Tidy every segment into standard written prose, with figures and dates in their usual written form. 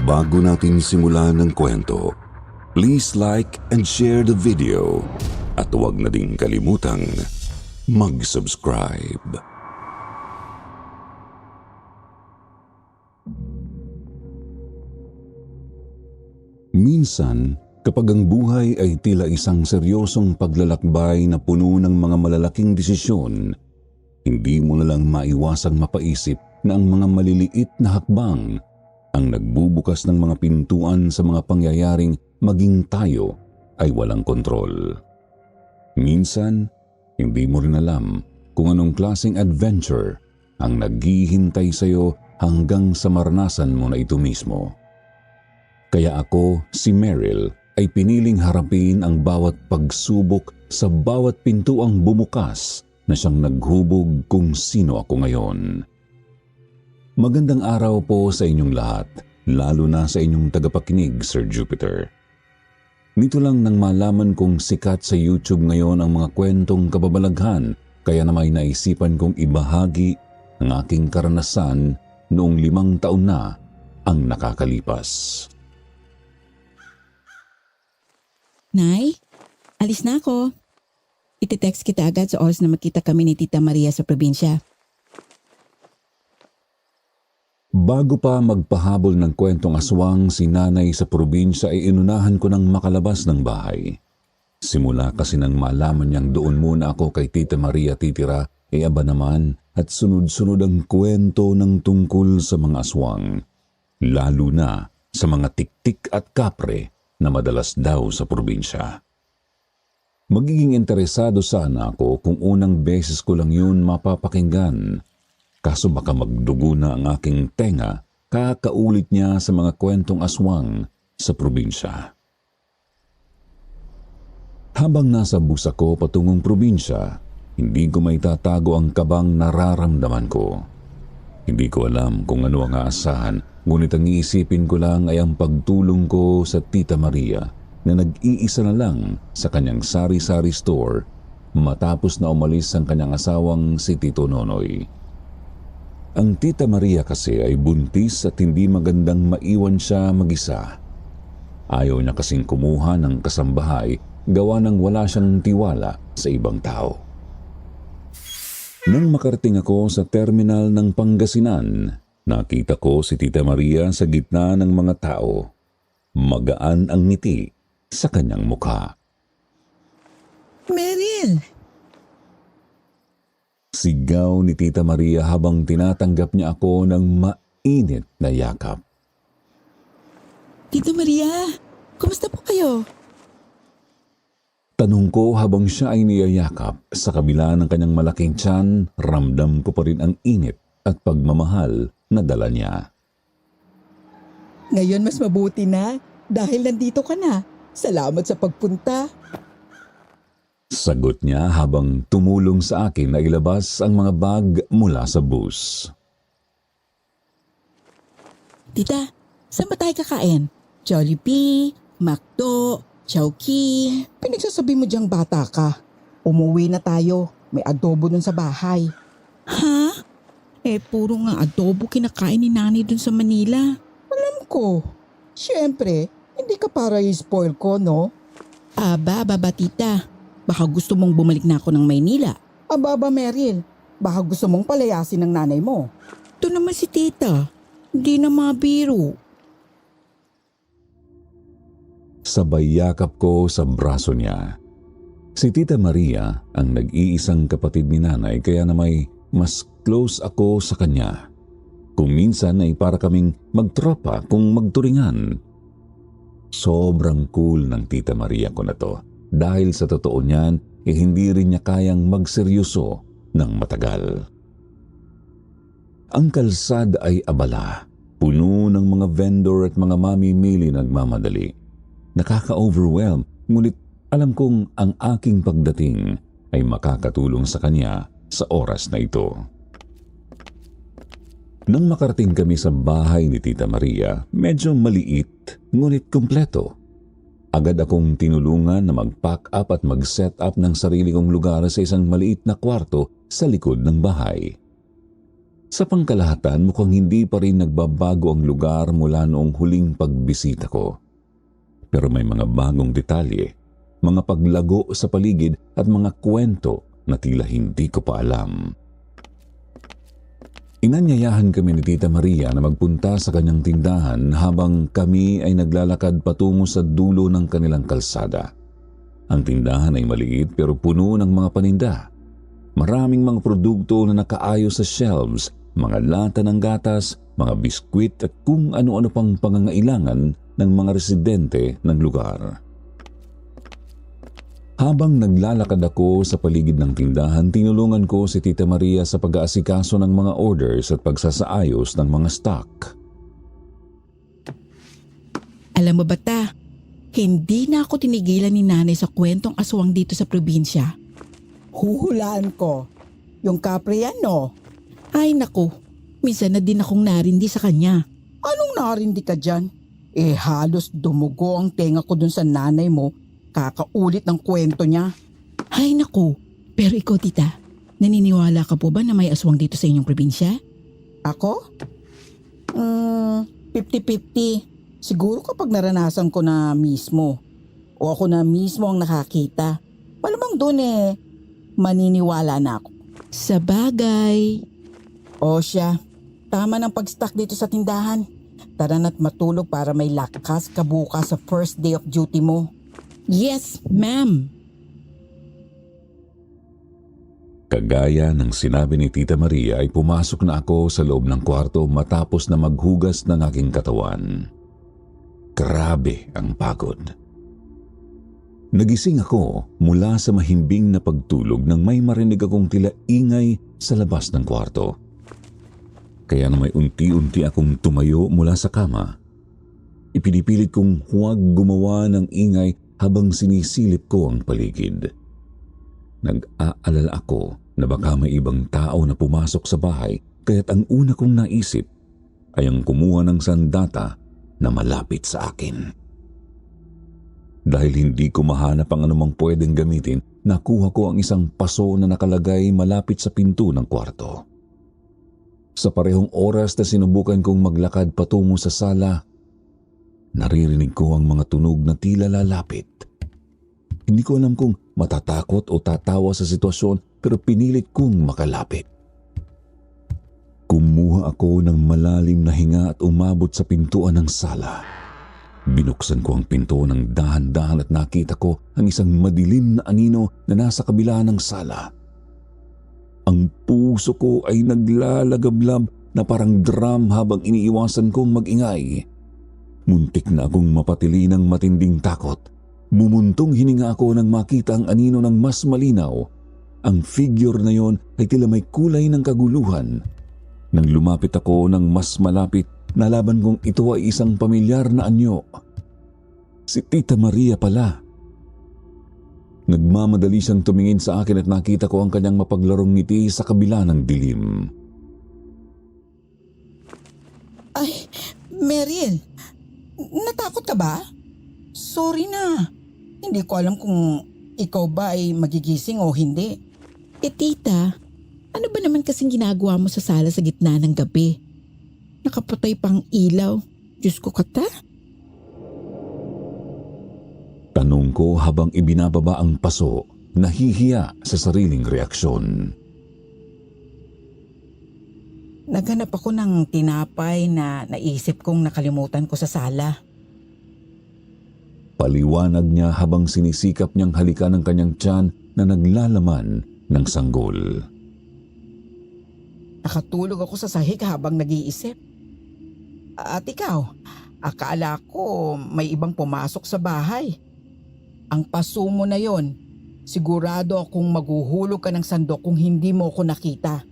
Bago natin simulan ang kwento, please like and share the video at huwag na ding kalimutang mag-subscribe. Minsan, kapag ang buhay ay tila isang seryosong paglalakbay na puno ng mga malalaking desisyon, hindi mo na lang maiwasang mapaisip na ang mga maliliit na hakbang ang nagbubukas ng mga pintuan sa mga pangyayaring maging tayo ay walang kontrol. Minsan, hindi mo rin alam kung anong klaseng adventure ang naghihintay sa'yo hanggang sa maranasan mo na ito mismo. Kaya ako, si Meryl, ay piniling harapin ang bawat pagsubok sa bawat pintuang bumukas na siyang naghubog kung sino ako ngayon. Magandang araw po sa inyong lahat, lalo na sa inyong tagapakinig, Sir Jupiter. Nito lang nang malaman kong sikat sa YouTube ngayon ang mga kwentong kababalaghan, kaya na may naisipan kong ibahagi ang aking karanasan noong 5 taon na ang nakakalipas. Nay, alis na ako. Iti-text kita agad sa oras na makita kami ni Tita Maria sa probinsya. Bago pa magpahabol ng kwentong aswang si nanay sa probinsya ay inunahan ko ng makalabas ng bahay. Simula kasi nang malaman niyang doon muna ako kay Tita Maria titira, ay aba naman at sunod-sunod ang kwento ng tungkol sa mga aswang. Lalo na sa mga tiktik at kapre na madalas daw sa probinsya. Magiging interesado sana ako kung unang beses ko lang yun mapapakinggan. Kaso baka magdugo na ang aking tenga kakaulit niya sa mga kwentong aswang sa probinsya. Habang nasa bus ako patungong probinsya, hindi ko maitatago ang kabang nararamdaman ko. Hindi ko alam kung ano ang aasahan, ngunit ang iisipin ko lang ay ang pagtulong ko sa Tita Maria na nag-iisa na lang sa kanyang sari-sari store matapos na umalis ang kanyang asawang si Tito Nonoy. Ang Tita Maria kasi ay buntis at hindi magandang maiwan siya mag-isa. Ayaw niya kasing kumuha ng kasambahay gawa ng wala siyang tiwala sa ibang tao. Nang makarating ako sa terminal ng Pangasinan, nakita ko si Tita Maria sa gitna ng mga tao. Magaan ang ngiti sa kanyang mukha. Meryl! Sigaw ni Tita Maria habang tinatanggap niya ako ng mainit na yakap. Tita Maria, kumusta po kayo? Tanong ko habang siya ay niyayakap. Sa kabila ng kanyang malaking tiyan, ramdam ko pa rin ang init at pagmamahal na dala niya. Ngayon mas mabuti na dahil nandito ka na. Salamat sa pagpunta. Sagot niya habang tumulong sa akin na ilabas ang mga bag mula sa bus. Tita, saan ba tayo kakain? Jollibee, McDo, Chowking. Pinagsasabi mo diyang bata ka. Umuwi na tayo. May adobo dun sa bahay. Ha? Puro nga adobo kinakain ni Nani dun sa Manila. Alam ko. Siyempre, hindi ka para i-spoil ko, no? Aba, tita. Baka gusto mong bumalik na ako ng Maynila. Ababa, Meryl. Baka gusto mong palayasin ng nanay mo. Ito naman si tita. Hindi na mabiro. Sabay yakap ko sa braso niya. Si Tita Maria ang nag-iisang kapatid ni nanay kaya na may mas close ako sa kanya. Kung minsan ay para kaming magtropa kung magturingan. Sobrang cool ng Tita Maria ko na to. Dahil sa totoo niyan, hindi rin niya kayang magseryoso ng matagal. Ang kalsada ay abala, puno ng mga vendor at mga mamimili nagmamadali. Nakaka-overwhelm, ngunit alam kong ang aking pagdating ay makakatulong sa kanya sa oras na ito. Nang makarating kami sa bahay ni Tita Maria, medyo maliit ngunit kumpleto. Agad akong tinulungan na mag-pack up at mag-set up ng sarili kong lugar sa isang maliit na kwarto sa likod ng bahay. Sa pangkalahatan, mukhang hindi pa rin nagbabago ang lugar mula noong huling pagbisita ko. Pero may mga bagong detalye, mga paglago sa paligid at mga kwento na tila hindi ko pa alam. Inanyayahan kami ni Tita Maria na magpunta sa kanyang tindahan habang kami ay naglalakad patungo sa dulo ng kanilang kalsada. Ang tindahan ay maliit pero puno ng mga paninda. Maraming mga produkto na nakaayos sa shelves, mga lata ng gatas, mga biskwit at kung ano-ano pang pangangailangan ng mga residente ng lugar. Habang naglalakad ako sa paligid ng tindahan, tinulungan ko si Tita Maria sa pag-aasikaso ng mga orders at pagsasaayos ng mga stock. Alam mo ba hindi na ako tinigilan ni nanay sa kwentong aswang dito sa probinsya. Huhulaan ko. Yung kapre yan, no? Ay naku, minsan na din akong narindi sa kanya. Anong narindi ka dyan? Halos dumugo ang tenga ko dun sa nanay mo. Kakaulit ng kwento niya. Ay naku, pero ikaw tita, naniniwala ka po ba na may aswang dito sa inyong probinsya? Ako? 50-50. Siguro kapag naranasan ko na mismo. O ako na mismo ang nakakita. Malamang doon maniniwala na ako. Sa bagay. O siya, tama ng pag-stock dito sa tindahan. Tara na't matulog para may lakas ka bukas sa first day of duty mo. Yes, ma'am. Kagaya ng sinabi ni Tita Maria ay pumasok na ako sa loob ng kwarto matapos na maghugas ng aking katawan. Grabe ang pagod. Nagising ako mula sa mahimbing na pagtulog nang may marinig akong tila ingay sa labas ng kwarto. Kaya na may unti-unti akong tumayo mula sa kama. Ipinipilit kong huwag gumawa ng ingay habang sinisilip ko ang paligid. Nag-aalala ako na baka may ibang tao na pumasok sa bahay kaya't ang una kong naisip ay ang kumuha ng sandata na malapit sa akin. Dahil hindi ko mahanap ang anumang pwedeng gamitin, nakuha ko ang isang paso na nakalagay malapit sa pinto ng kwarto. Sa parehong oras na sinubukan kong maglakad patungo sa sala, naririnig ko ang mga tunog na tila lalapit. Hindi ko alam kung matatakot o tatawa sa sitwasyon pero pinilit kong makalapit. Kumuha ako ng malalim na hinga at umabot sa pintuan ng sala. Binuksan ko ang pinto ng dahan-dahan at nakita ko ang isang madilim na anino na nasa kabila ng sala. Ang puso ko ay naglalagablab na parang drum habang iniiwasan kong mag-ingay. Muntik na akong mapatili ng matinding takot. Mumuntong hininga ako nang makita ang anino ng mas malinaw. Ang figure na yon ay tila may kulay ng kaguluhan. Nang lumapit ako ng mas malapit, nalaman kong ito ay isang pamilyar na anyo. Si Tita Maria pala. Nagmamadali siyang tumingin sa akin at nakita ko ang kanyang mapaglarong ngiti sa kabila ng dilim. Ay, Meryl, natakot ka ba? Sorry na. Hindi ko alam kung ikaw ba ay magigising o hindi. Tita, ano ba naman kasing ginagawa mo sa sala sa gitna ng gabi? Nakapatay pang ilaw. Diyos ko kata. Tanong ko habang ibinababa ang paso, nahihiya sa sariling reaksyon. Naghanap ako ng tinapay na naisip kong nakalimutan ko sa sala. Paliwanag niya habang sinisikap niyang halikan ang kanyang tiyan na naglalaman ng sanggol. Nakatulog ako sa sahig habang nag-iisip. At ikaw, akala ko may ibang pumasok sa bahay. Ang paso mo na yon, sigurado akong maghuhulog ka ng sandok kung hindi mo ako nakita.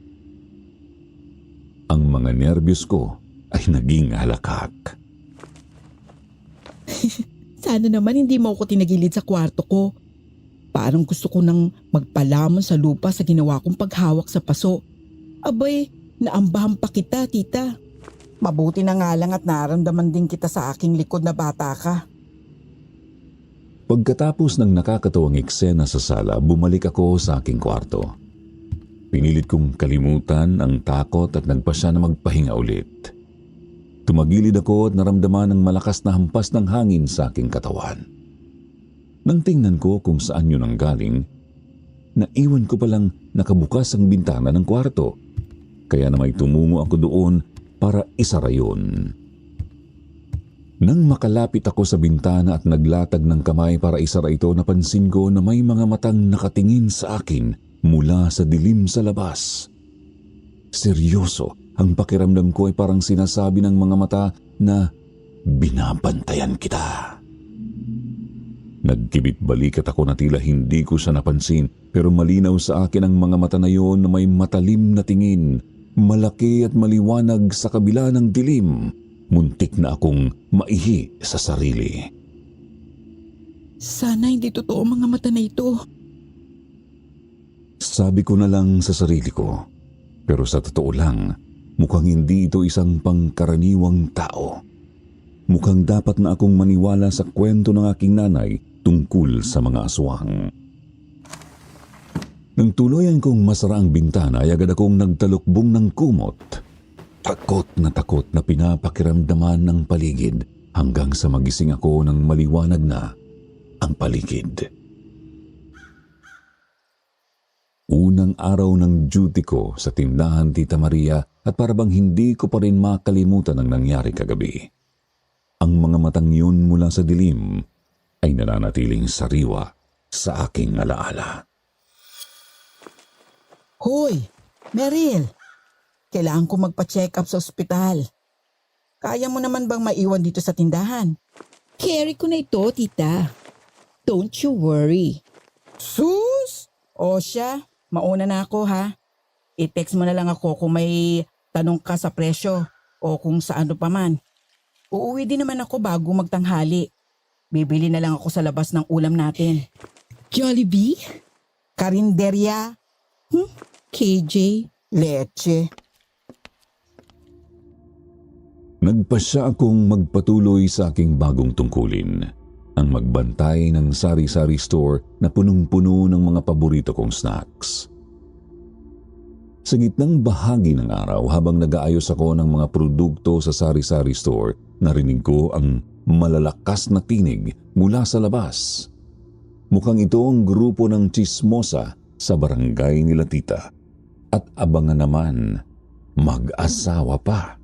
Ang mga nerbiyos ko ay naging halakak. Sana naman hindi mo ako tinagilid sa kwarto ko. Parang gusto ko nang magpalamon sa lupa sa ginawa kong paghawak sa paso. Abay, naambahan pa kita, tita. Mabuti na nga lang at naramdaman din kita sa aking likod na bata ka. Pagkatapos ng nakakatuwang eksena sa sala, bumalik ako sa aking kwarto. Pinilit kong kalimutan ang takot at nagpasya na magpahinga ulit. Tumagilid ako at naramdaman ng malakas na hampas ng hangin sa aking katawan. Nang tingnan ko kung saan yun ang galing, naiwan ko palang nakabukas ang bintana ng kwarto. Kaya na may tumungo ako doon para isara yun. Nang makalapit ako sa bintana at naglatag ng kamay para isara ito, napansin ko na may mga matang nakatingin sa akin mula sa dilim sa labas. Seryoso, ang pakiramdam ko ay parang sinasabi ng mga mata na binabantayan kita. Nagkibit balikat ako na tila hindi ko siya napansin, pero malinaw sa akin ang mga mata na yon na may matalim na tingin, malaki at maliwanag sa kabila ng dilim. Muntik na akong maihi sa sarili. Sana hindi totoo mga mata na ito. Sabi ko na lang sa sarili ko, pero sa totoo lang, mukhang hindi ito isang pangkaraniwang tao. Mukhang dapat na akong maniwala sa kwento ng aking nanay tungkol sa mga aswang. Nang tuluyan kong masara ang bintana ay agad akong nagtalukbong ng kumot. Takot na pinapakiramdaman ng paligid hanggang sa magising ako ng maliwanag na ang paligid. Unang araw ng duty ko sa tindahan Tita Maria at parabang hindi ko pa rin makalimutan ang nangyari kagabi. Ang mga matang yun mula sa dilim ay nananatiling sariwa sa aking alaala. Hoy, Meryl! Kailangan ko magpa-check up sa ospital. Kaya mo naman bang maiwan dito sa tindahan? Carry ko na ito, tita. Don't you worry. Sus! O siya, mauna na ako ha. I-text mo na lang ako kung may tanong ka sa presyo o kung sa ano pa man. Uuwi din naman ako bago magtanghali. Bibili na lang ako sa labas ng ulam natin. Jollibee? Karinderya, KJ? leche. Nagpasya akong magpatuloy sa aking bagong tungkulin, ang magbantay ng sari-sari store na punong-puno ng mga paborito kong snacks. Sa gitnang bahagi ng araw habang nag-aayos ako ng mga produkto sa sari-sari store, narinig ko ang malalakas na tinig mula sa labas. Mukhang ito ang grupo ng tsismosa sa barangay nila tita. At abangan naman, mag-asawa pa.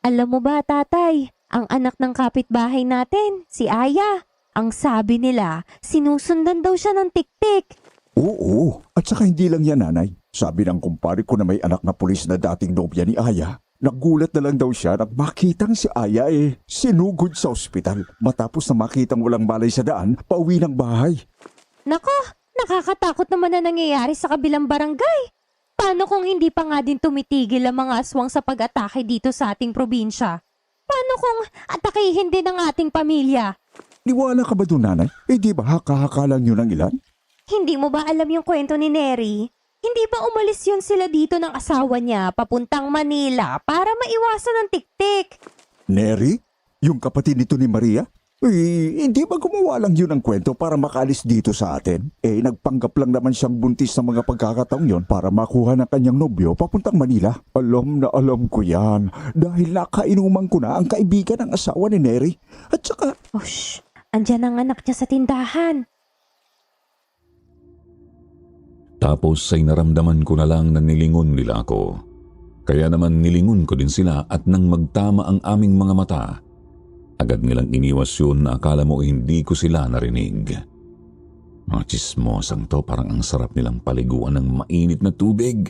Alam mo ba, tatay, ang anak ng kapitbahay natin, si Aya, ang sabi nila, sinusundan daw siya ng tik-tik. Oo, at saka hindi lang yan, nanay. Sabi ng kumpare ko na may anak na pulis na dating nobya ni Aya, naggulat na lang daw siya nang makitang si Aya sinugod sa ospital matapos na makitang walang malay sa daan pauwi ng bahay. Nako, nakakatakot naman na nangyayari sa kabilang barangay. Paano kung hindi pa nga din tumitigil ang mga aswang sa pag-atake dito sa ating probinsya? Paano kung atakihin din ang ating pamilya? Niwala ka ba doon, nanay? Di ba haka-haka lang yun ang ilan? Hindi mo ba alam yung kwento ni Neri? Hindi ba umalis yun sila dito ng asawa niya papuntang Manila para maiwasan ng tik-tik? Neri? Yung kapatid nito ni Maria? Hindi ba gumawa lang yun ang kwento para makaalis dito sa atin? Nagpanggap lang naman siyang buntis sa mga pagkakataong yon para makuha ng kanyang nobyo papuntang Manila. Alam na alam ko yan dahil nakainuman ko na ang kaibigan ng asawa ni Neri. At saka... Shh! Andyan ang anak niya sa tindahan. Tapos ay naramdaman ko na lang na nilingon nila ako. Kaya naman nilingon ko din sila at nang magtama ang aming mga mata, agad nilang iniwas yun na akala mo hindi ko sila narinig. Mga tsismosang to, parang ang sarap nilang paliguan ng mainit na tubig.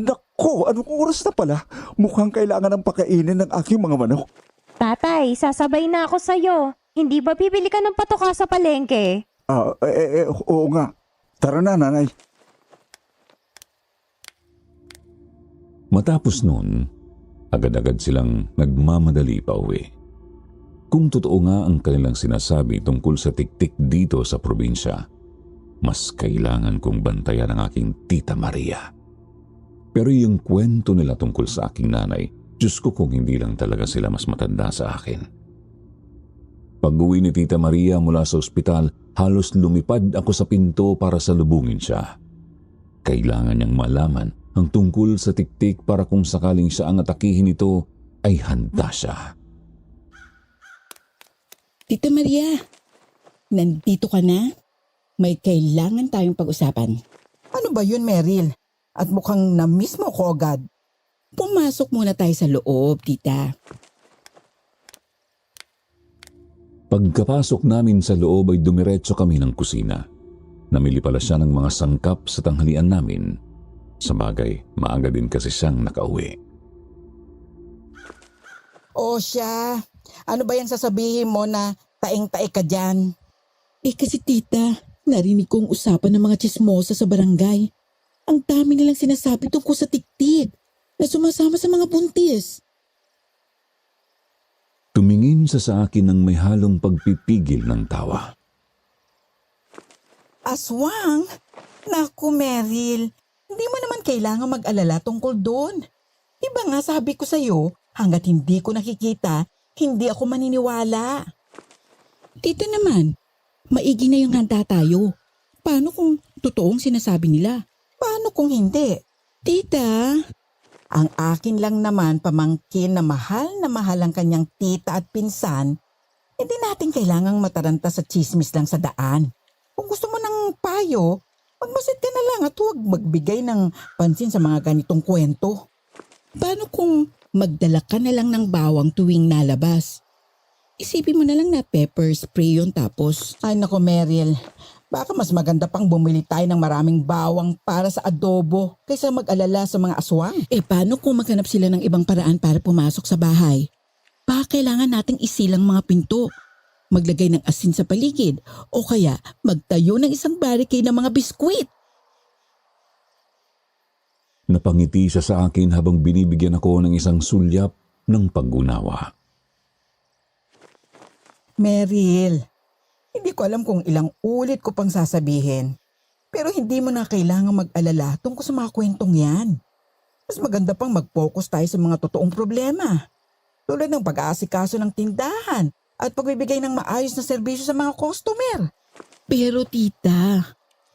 Nako, anong oras na pala? Mukhang kailangan ng pakainin ng aking mga manok. Tatay, sasabay na ako sa'yo. Hindi ba bibili ka ng patoka sa palengke? Oo nga. Tara na, nanay. Matapos nun, agad-agad silang nagmamadali pa uwi. Kung totoo nga ang kanilang sinasabi tungkol sa tik-tik dito sa probinsya, mas kailangan kong bantayan ang aking Tita Maria. Pero yung kwento nila tungkol sa aking nanay, Diyos ko kung hindi lang talaga sila mas matanda sa akin. Pag-uwi ni Tita Maria mula sa ospital, halos lumipad ako sa pinto para salubungin siya. Kailangan niyang malaman ang tungkol sa tiktik para kung sakaling siya ang atakihin ito ay handa siya. Tita Maria, nandito ka na? May kailangan tayong pag-usapan. Ano ba yun, Meryl? At mukhang na-miss mo ko agad. Pumasok muna tayo sa loob, tita. Pagkapasok namin sa loob ay dumiretso kami ng kusina. Namili pala siya ng mga sangkap sa tanghalian namin. Sa bagay, maaga din kasi siyang nakauwi. O siya, ano ba yan sasabihin mo na taing-tae ka dyan? Kasi tita, narinig kong usapan ng mga tsismosa sa barangay. Ang dami nilang sinasabi tungkol sa tiktik na sumasama sa mga buntis. Tumingin siya sa akin ng may halong pagpipigil ng tawa. Aswang? Naku, Meryl, hindi mo naman kailangan mag-alala tungkol doon. Diba nga sabi ko sa'yo, hanggat hindi ko nakikita, hindi ako maniniwala. Tita naman, maigi na yung handa tayo. Paano kung totoong sinasabi nila? Paano kung hindi? Tita, Ang akin lang naman pamangkin na mahal ang kanyang tita at pinsan, hindi natin kailangang mataranta sa chismis lang sa daan. Kung gusto mo ng payo, magmasid ka na lang at huwag magbigay ng pansin sa mga ganitong kwento. paano kung magdala ka na lang ng bawang tuwing nalabas? Isipin mo na lang na pepper spray yun tapos. Ay nako, Meryl, baka mas maganda pang bumili tayo ng maraming bawang para sa adobo kaysa mag-alala sa mga aswang. Paano kung maghanap sila ng ibang paraan para pumasok sa bahay? Baka kailangan nating isilang mga pinto, maglagay ng asin sa paligid, o kaya magtayo ng isang barricade ng mga biskwit. Napangiti siya sa akin habang binibigyan ako ng isang sulyap ng pag-unawa. Meryl, hindi ko alam kung ilang ulit ko pang sasabihin, pero hindi mo na kailangan mag-alala tungkol sa mga kwentong yan. Mas maganda pang mag-focus tayo sa mga totoong problema, tulad ng pag-aasikaso ng tindahan at pagbibigay ng maayos na serbisyo sa mga customer. Pero tita,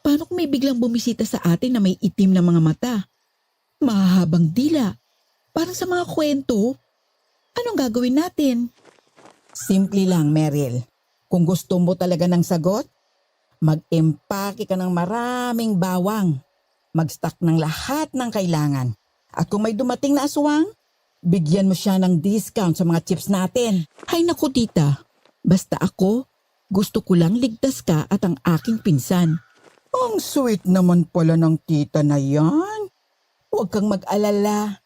paano kung may biglang bumisita sa atin na may itim na mga mata? Mahahabang dila, parang sa mga kwento. Anong gagawin natin? Simple lang, Meryl. Kung gusto mo talaga ng sagot, mag-empake ka ng maraming bawang. Mag-stock ng lahat ng kailangan. At kung may dumating na aswang, bigyan mo siya ng discount sa mga chips natin. Hay naku tita, basta ako, gusto ko lang ligtas ka at ang aking pinsan. Ang sweet naman pala ng tita na yan. Huwag kang mag-alala.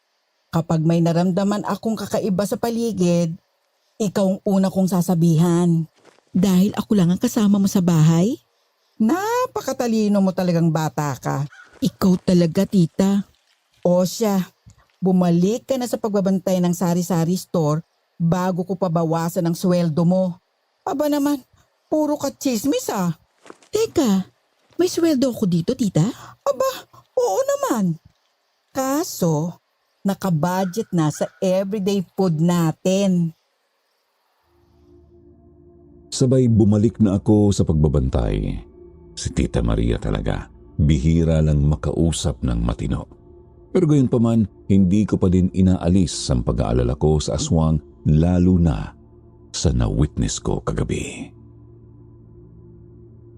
Kapag may naramdaman akong kakaiba sa paligid, ikaw ang una kong sasabihan. Dahil ako lang ang kasama mo sa bahay? Napakatalino mo talagang bata ka. Ikaw talaga tita. O siya, bumalik ka na sa pagbabantay ng sari-sari store bago ko pabawasan ang sweldo mo. Aba naman, puro ka chismis ah. Teka, may sweldo ako dito tita? Aba, oo naman. Kaso, nakabudget na sa everyday food natin. Sabay bumalik na ako sa pagbabantay. Si Tita Maria talaga, bihira lang makausap ng matino. Pero gayon pa man, hindi ko pa din inaalis ang pag-aalala ko sa aswang, lalo na sa na-witness ko kagabi.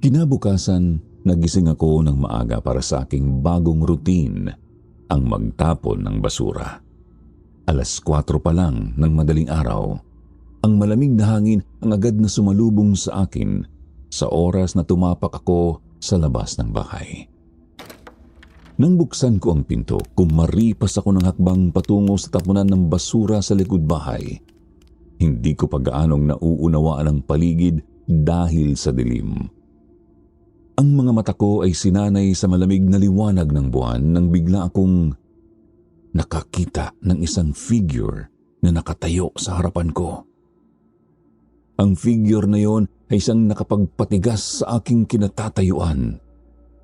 Kinabukasan, nagising ako ng maaga para sa aking bagong routine, ang magtapon ng basura. 4:00 pa lang ng madaling araw. Ang malamig na hangin ang agad na sumalubong sa akin sa oras na tumapak ako sa labas ng bahay. Nang buksan ko ang pinto, kumaripas ako ng hakbang patungo sa tapunan ng basura sa likod bahay. Hindi ko pa gaanong nauunawaan ang paligid dahil sa dilim. Ang mga mata ko ay sinanay sa malamig na liwanag ng buwan nang bigla akong nakakita ng isang figure na nakatayo sa harapan ko. Ang figure na yon ay isang nakapagpatigas sa aking kinatatayuan.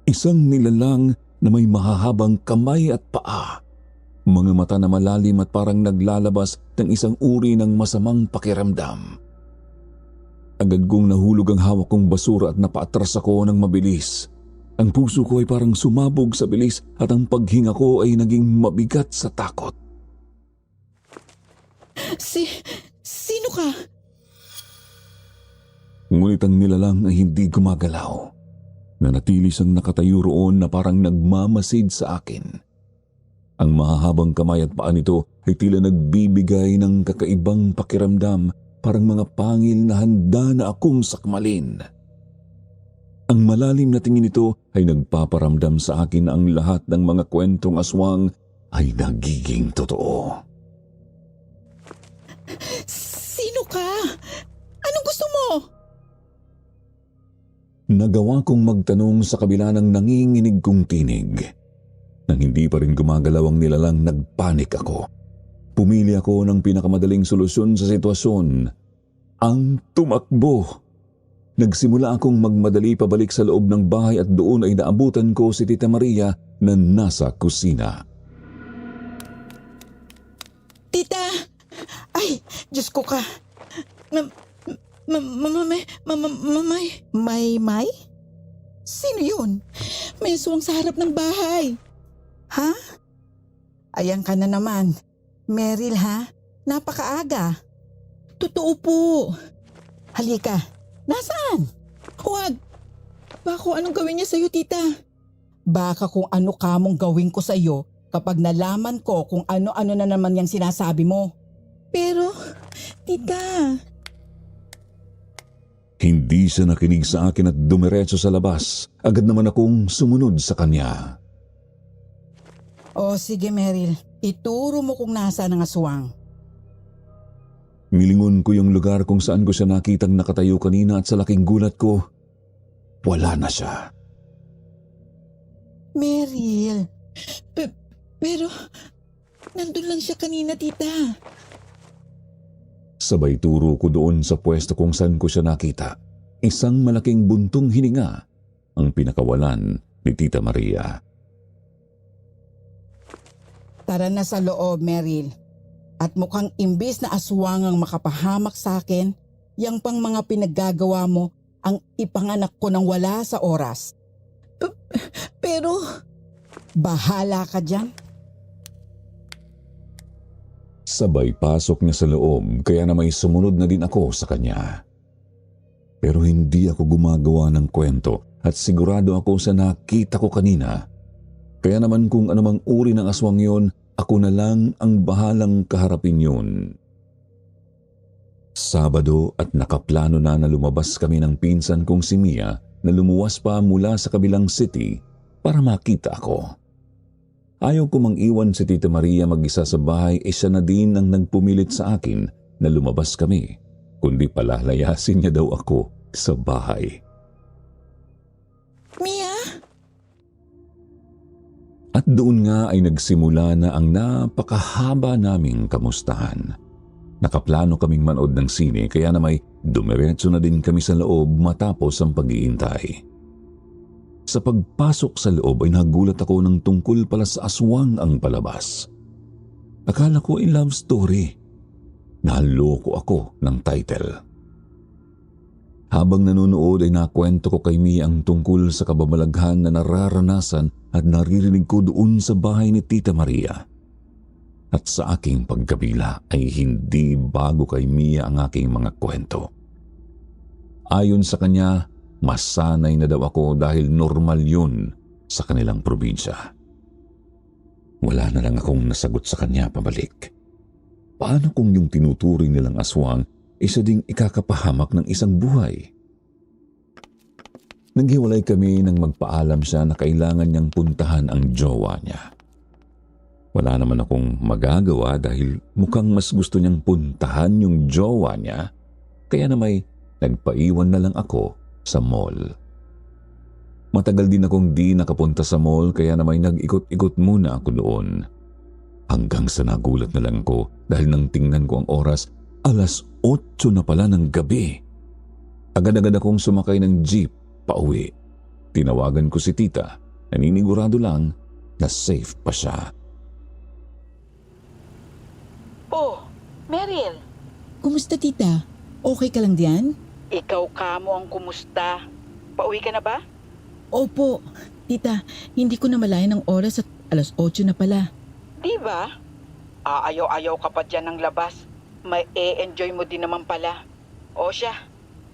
Isang nilalang na may mahahabang kamay at paa. Mga mata na malalim at parang naglalabas ng isang uri ng masamang pakiramdam. Agad kong nahulog ang hawak kong basura at napaatras ako ng mabilis. Ang puso ko ay parang sumabog sa bilis at ang paghinga ko ay naging mabigat sa takot. Sino ka? Ngunit ang nilalang ay hindi gumagalaw. Nanatili siyang nakatayo roon na parang nagmamasid sa akin. Ang mahahabang kamay at paa nito ay tila nagbibigay ng kakaibang pakiramdam, parang mga pangil na handa na akong sakmalin. Ang malalim na tingin nito ay nagpaparamdam sa akin na ang lahat ng mga kwentong aswang ay nagiging totoo. Sino ka? Anong gusto mo? Nagawa kong magtanong sa kabila ng nanginginig kong tinig. Nang hindi pa rin gumagalaw ang nilalang, nagpanik ako. Pumili ako ng pinakamadaling solusyon sa sitwasyon. Ang tumakbo. Nagsimula akong magmadali pabalik sa loob ng bahay at doon ay naabutan ko si Tita Maria na nasa kusina. Tita! Ay, Diyos ko ka. May? Sino yun? May aswang sa harap ng bahay. Ha? Ayan ka na naman. Meryl ha? Napakaaga. Totoo po. Halika. Nasaan? Huwag. Bako, anong gawin niya sa'yo, tita? Baka kung ano kamong gawin ko sa'yo kapag nalaman ko kung ano-ano na naman yung sinasabi mo. Pero, tita... Hindi siya nakinig sa akin at dumiretso sa labas. Agad naman akong sumunod sa kanya. O sige Meryl, ituro mo kung nasaan ang aswang. Nilingon ko yung lugar kung saan ko siya nakitang nakatayo kanina at sa laking gulat ko, wala na siya. Meryl. Pero, nandun lang siya kanina, tita. Sabay turo ko doon sa pwesto kung saan ko siya nakita. Isang malaking buntong hininga ang pinakawalan ni Tita Maria. Tara na sa loob, Meryl. At mukhang imbis na aswang ang makapahamak sa akin, yang pang mga pinaggagawa mo ang ipanganak ko ng wala sa oras. Pero, Bahala ka dyan. Sabay pasok niya sa loob kaya na may sumunod na din ako sa kanya. Pero hindi ako gumagawa ng kwento at sigurado ako sa nakita ko kanina. Kaya naman kung anumang uri ng aswang yon, ako na lang ang bahalang kaharapin yun. Sabado at nakaplano na lumabas kami ng pinsan kong si Mia na lumuwas pa mula sa kabilang city para makita ako. Ayaw ko mang iwan si Tita Maria mag-isa sa bahay, siya na din ang nagpumilit sa akin na lumabas kami, kundi palalayasin niya daw ako sa bahay. Mia? At doon nga ay nagsimula na ang napakahaba naming kamustahan. Nakaplano kaming manood ng sine kaya na may dumiretso na din kami sa loob matapos ang pag-iintay. Sa pagpasok sa loob ay nagulat ako ng tungkol pala sa aswang ang palabas. Akala ko ay love story. Naloko ako ng title. Habang nanonood ay nakwento ko kay Mia ang tungkol sa kababalaghan na nararanasan at naririnig ko doon sa bahay ni Tita Maria. At sa aking pagkabila ay hindi bago kay Mia ang aking mga kwento. Ayon sa kanya, masanay na daw ako dahil normal yun sa kanilang probinsya. Wala na lang akong nasagot sa kanya pabalik. Paano kung yung tinuturing nilang aswang isa ding ikakapahamak ng isang buhay? Naghiwalay kami nang magpaalam siya na kailangan niyang puntahan ang jowa niya. Wala naman akong magagawa dahil mukhang mas gusto niyang puntahan yung jowa niya, kaya na may nagpaiwan na lang ako sa mall. Matagal din akong di nakapunta sa mall kaya na may nag-ikot-ikot muna ako doon. Hanggang sa nagulat na lang ko dahil nang tingnan ko ang oras, 8:00 na pala ng gabi. Agad-agad akong sumakay ng jeep pauwi. Tinawagan ko si tita, naninigurado lang na safe pa siya. Oh, Meryl. Kumusta, tita? Okay ka lang diyan? Ikaw kamo ang kumusta? Pauwi ka na ba? Opo, tita, hindi ko na malayan ang oras at 8:00 na pala. Di ba? Aayaw-ayaw ka pa dyan ng labas. May enjoy mo din naman pala. O siya,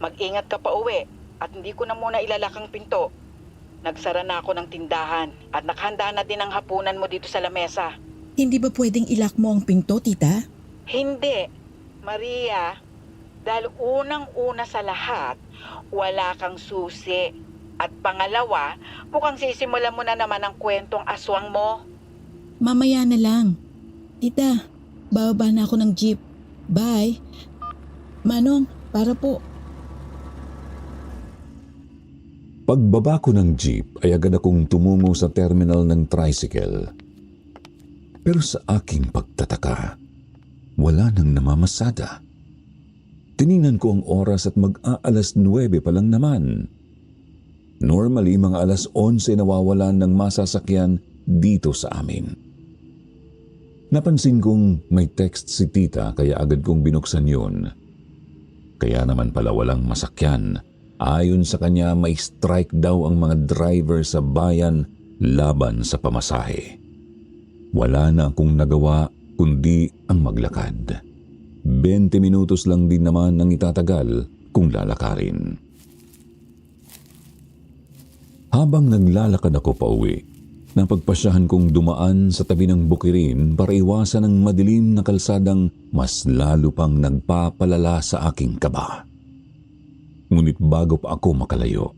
mag-ingat ka pa uwi at hindi ko na muna ilalak ang pinto. Nagsara na ako ng tindahan at nakahanda na din ang hapunan mo dito sa lamesa. Hindi ba pwedeng ilak mo ang pinto, tita? Hindi, Maria. Dahil unang-una sa lahat, wala kang susi. At pangalawa, mukhang sisimulan mo na naman ang kwentong aswang mo. Mamaya na lang. Tita, bababa na ako ng jeep. Bye. Manong, para po. Pagbaba ko ng jeep ay agad akong tumungo sa terminal ng tricycle. Pero sa aking pagtataka, wala nang namamasada. Tiningnan ko ang oras at mag-aalas 9 pa lang naman. Normally, mga alas 11 nawawalan ng masasakyan dito sa amin. Napansin kong may text si tita kaya agad kong binuksan yun. Kaya naman pala walang masakyan. Ayon sa kanya, may strike daw ang mga driver sa bayan laban sa pamasahe. Wala na akong nagawa kundi ang maglakad. 20 minutos lang din naman ang itatagal kung lalakarin. Habang naglalakad ako pauwi, napagpasyahan kong dumaan sa tabi ng bukirin para iwasan ang madilim na kalsadang mas lalo pang nagpapalala sa aking kaba. Ngunit bago pa ako makalayo,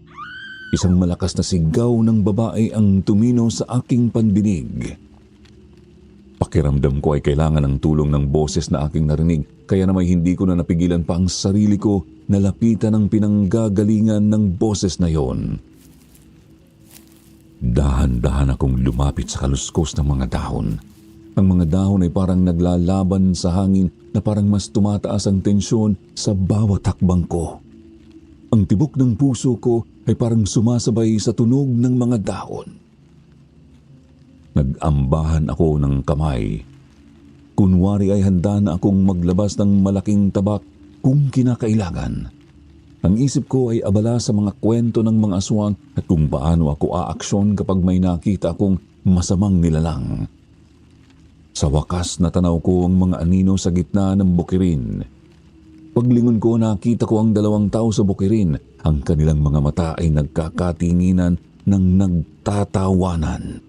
isang malakas na sigaw ng babae ang tumino sa aking pandinig. Pakiramdam ko ay kailangan ng tulong ng boses na aking narinig, kaya naman hindi ko na napigilan pa ang sarili ko na lapitan ang pinanggagalingan ng boses na yon. Dahan-dahan akong lumapit sa kaluskos ng mga dahon. Ang mga dahon ay parang naglalaban sa hangin na parang mas tumataas ang tensyon sa bawat hakbang ko. Ang tibok ng puso ko ay parang sumasabay sa tunog ng mga dahon. Nag-ambahan ako ng kamay. Kunwari ay handa na akong maglabas ng malaking tabak kung kinakailangan. Ang isip ko ay abala sa mga kwento ng mga aswang at kung paano ako aaksyon kapag may nakita akong masamang nilalang. Sa wakas natanaw ko ang mga anino sa gitna ng bukirin. Paglingon ko nakita ko ang 2 tao sa bukirin. Ang kanilang mga mata ay nagkakatinginan ng nagtatawanan.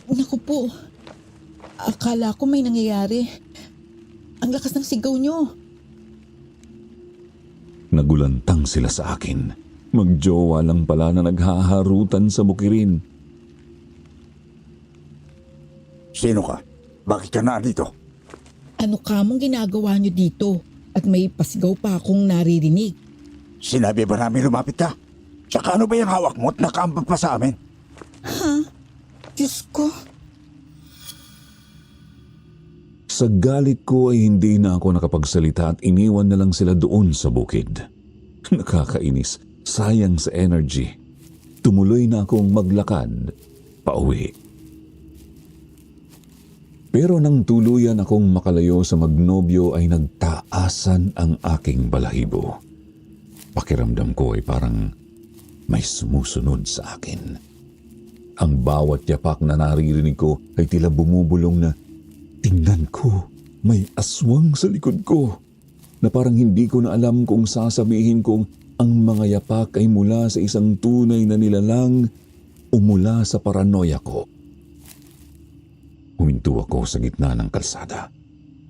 Naku po, akala ko may nangyayari. Ang lakas ng sigaw nyo. Nagulantang sila sa akin. Magjowa lang pala na naghaharutan sa bukirin. Sino ka? Bakit ka na dito? Ano kamong ginagawa nyo dito? At may pasigaw pa akong naririnig. Sinabi ba namin lumapit ka? Tsaka ano ba yung hawak mo at nakaambag pa sa amin? Ha? Diyos ko. Sa galit ko ay hindi na ako nakapagsalita at iniwan na lang sila doon sa bukid. Nakakainis, sayang sa energy. Tumuloy na akong maglakad, pauwi. Pero nang tuluyan akong makalayo sa magnobyo ay nagtaasan ang aking balahibo. Pakiramdam ko ay parang may sumusunod sa akin. Ang bawat yapak na naririnig ko ay tila bumubulong na, tingnan ko, may aswang sa likod ko. Na parang hindi ko na alam kung sasabihin kong ang mga yapak ay mula sa isang tunay na nilalang o mula sa paranoia ko. Huminto ako sa gitna ng kalsada.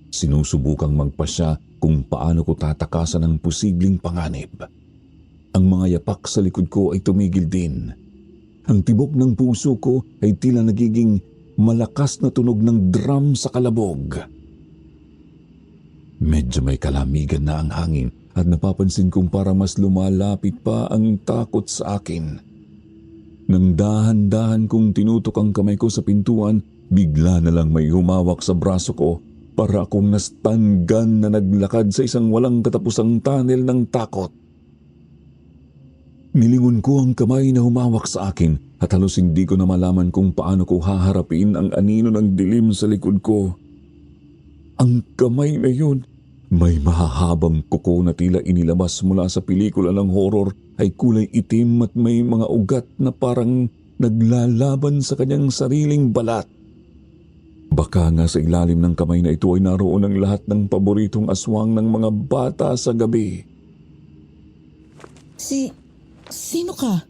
Sinusubukang magpasya kung paano ko tatakasan ang posibleng panganib. Ang mga yapak sa likod ko ay tumigil din. Ang tibok ng puso ko ay tila nagiging malakas na tunog ng drum sa kalabog. Medyo may kalamigan na ang hangin at napapansin kong para mas lumalapit pa ang takot sa akin. Nang dahan-dahan kong tinutok ang kamay ko sa pintuan, bigla na lang may humawak sa braso ko para akong nastanggan na naglakad sa isang walang katapusang tunnel ng takot. Nilingon ko ang kamay na humawak sa akin at halos hindi ko na malaman kung paano ko haharapin ang anino ng dilim sa likod ko. Ang kamay na yun May mahahabang kuko na tila inilabas mula sa pelikula ng horror ay kulay itim at may mga ugat na parang naglalaban sa kanyang sariling balat. Baka nga sa ilalim ng kamay na ito ay naroon ang lahat ng paboritong aswang ng mga bata sa gabi. Sino ka?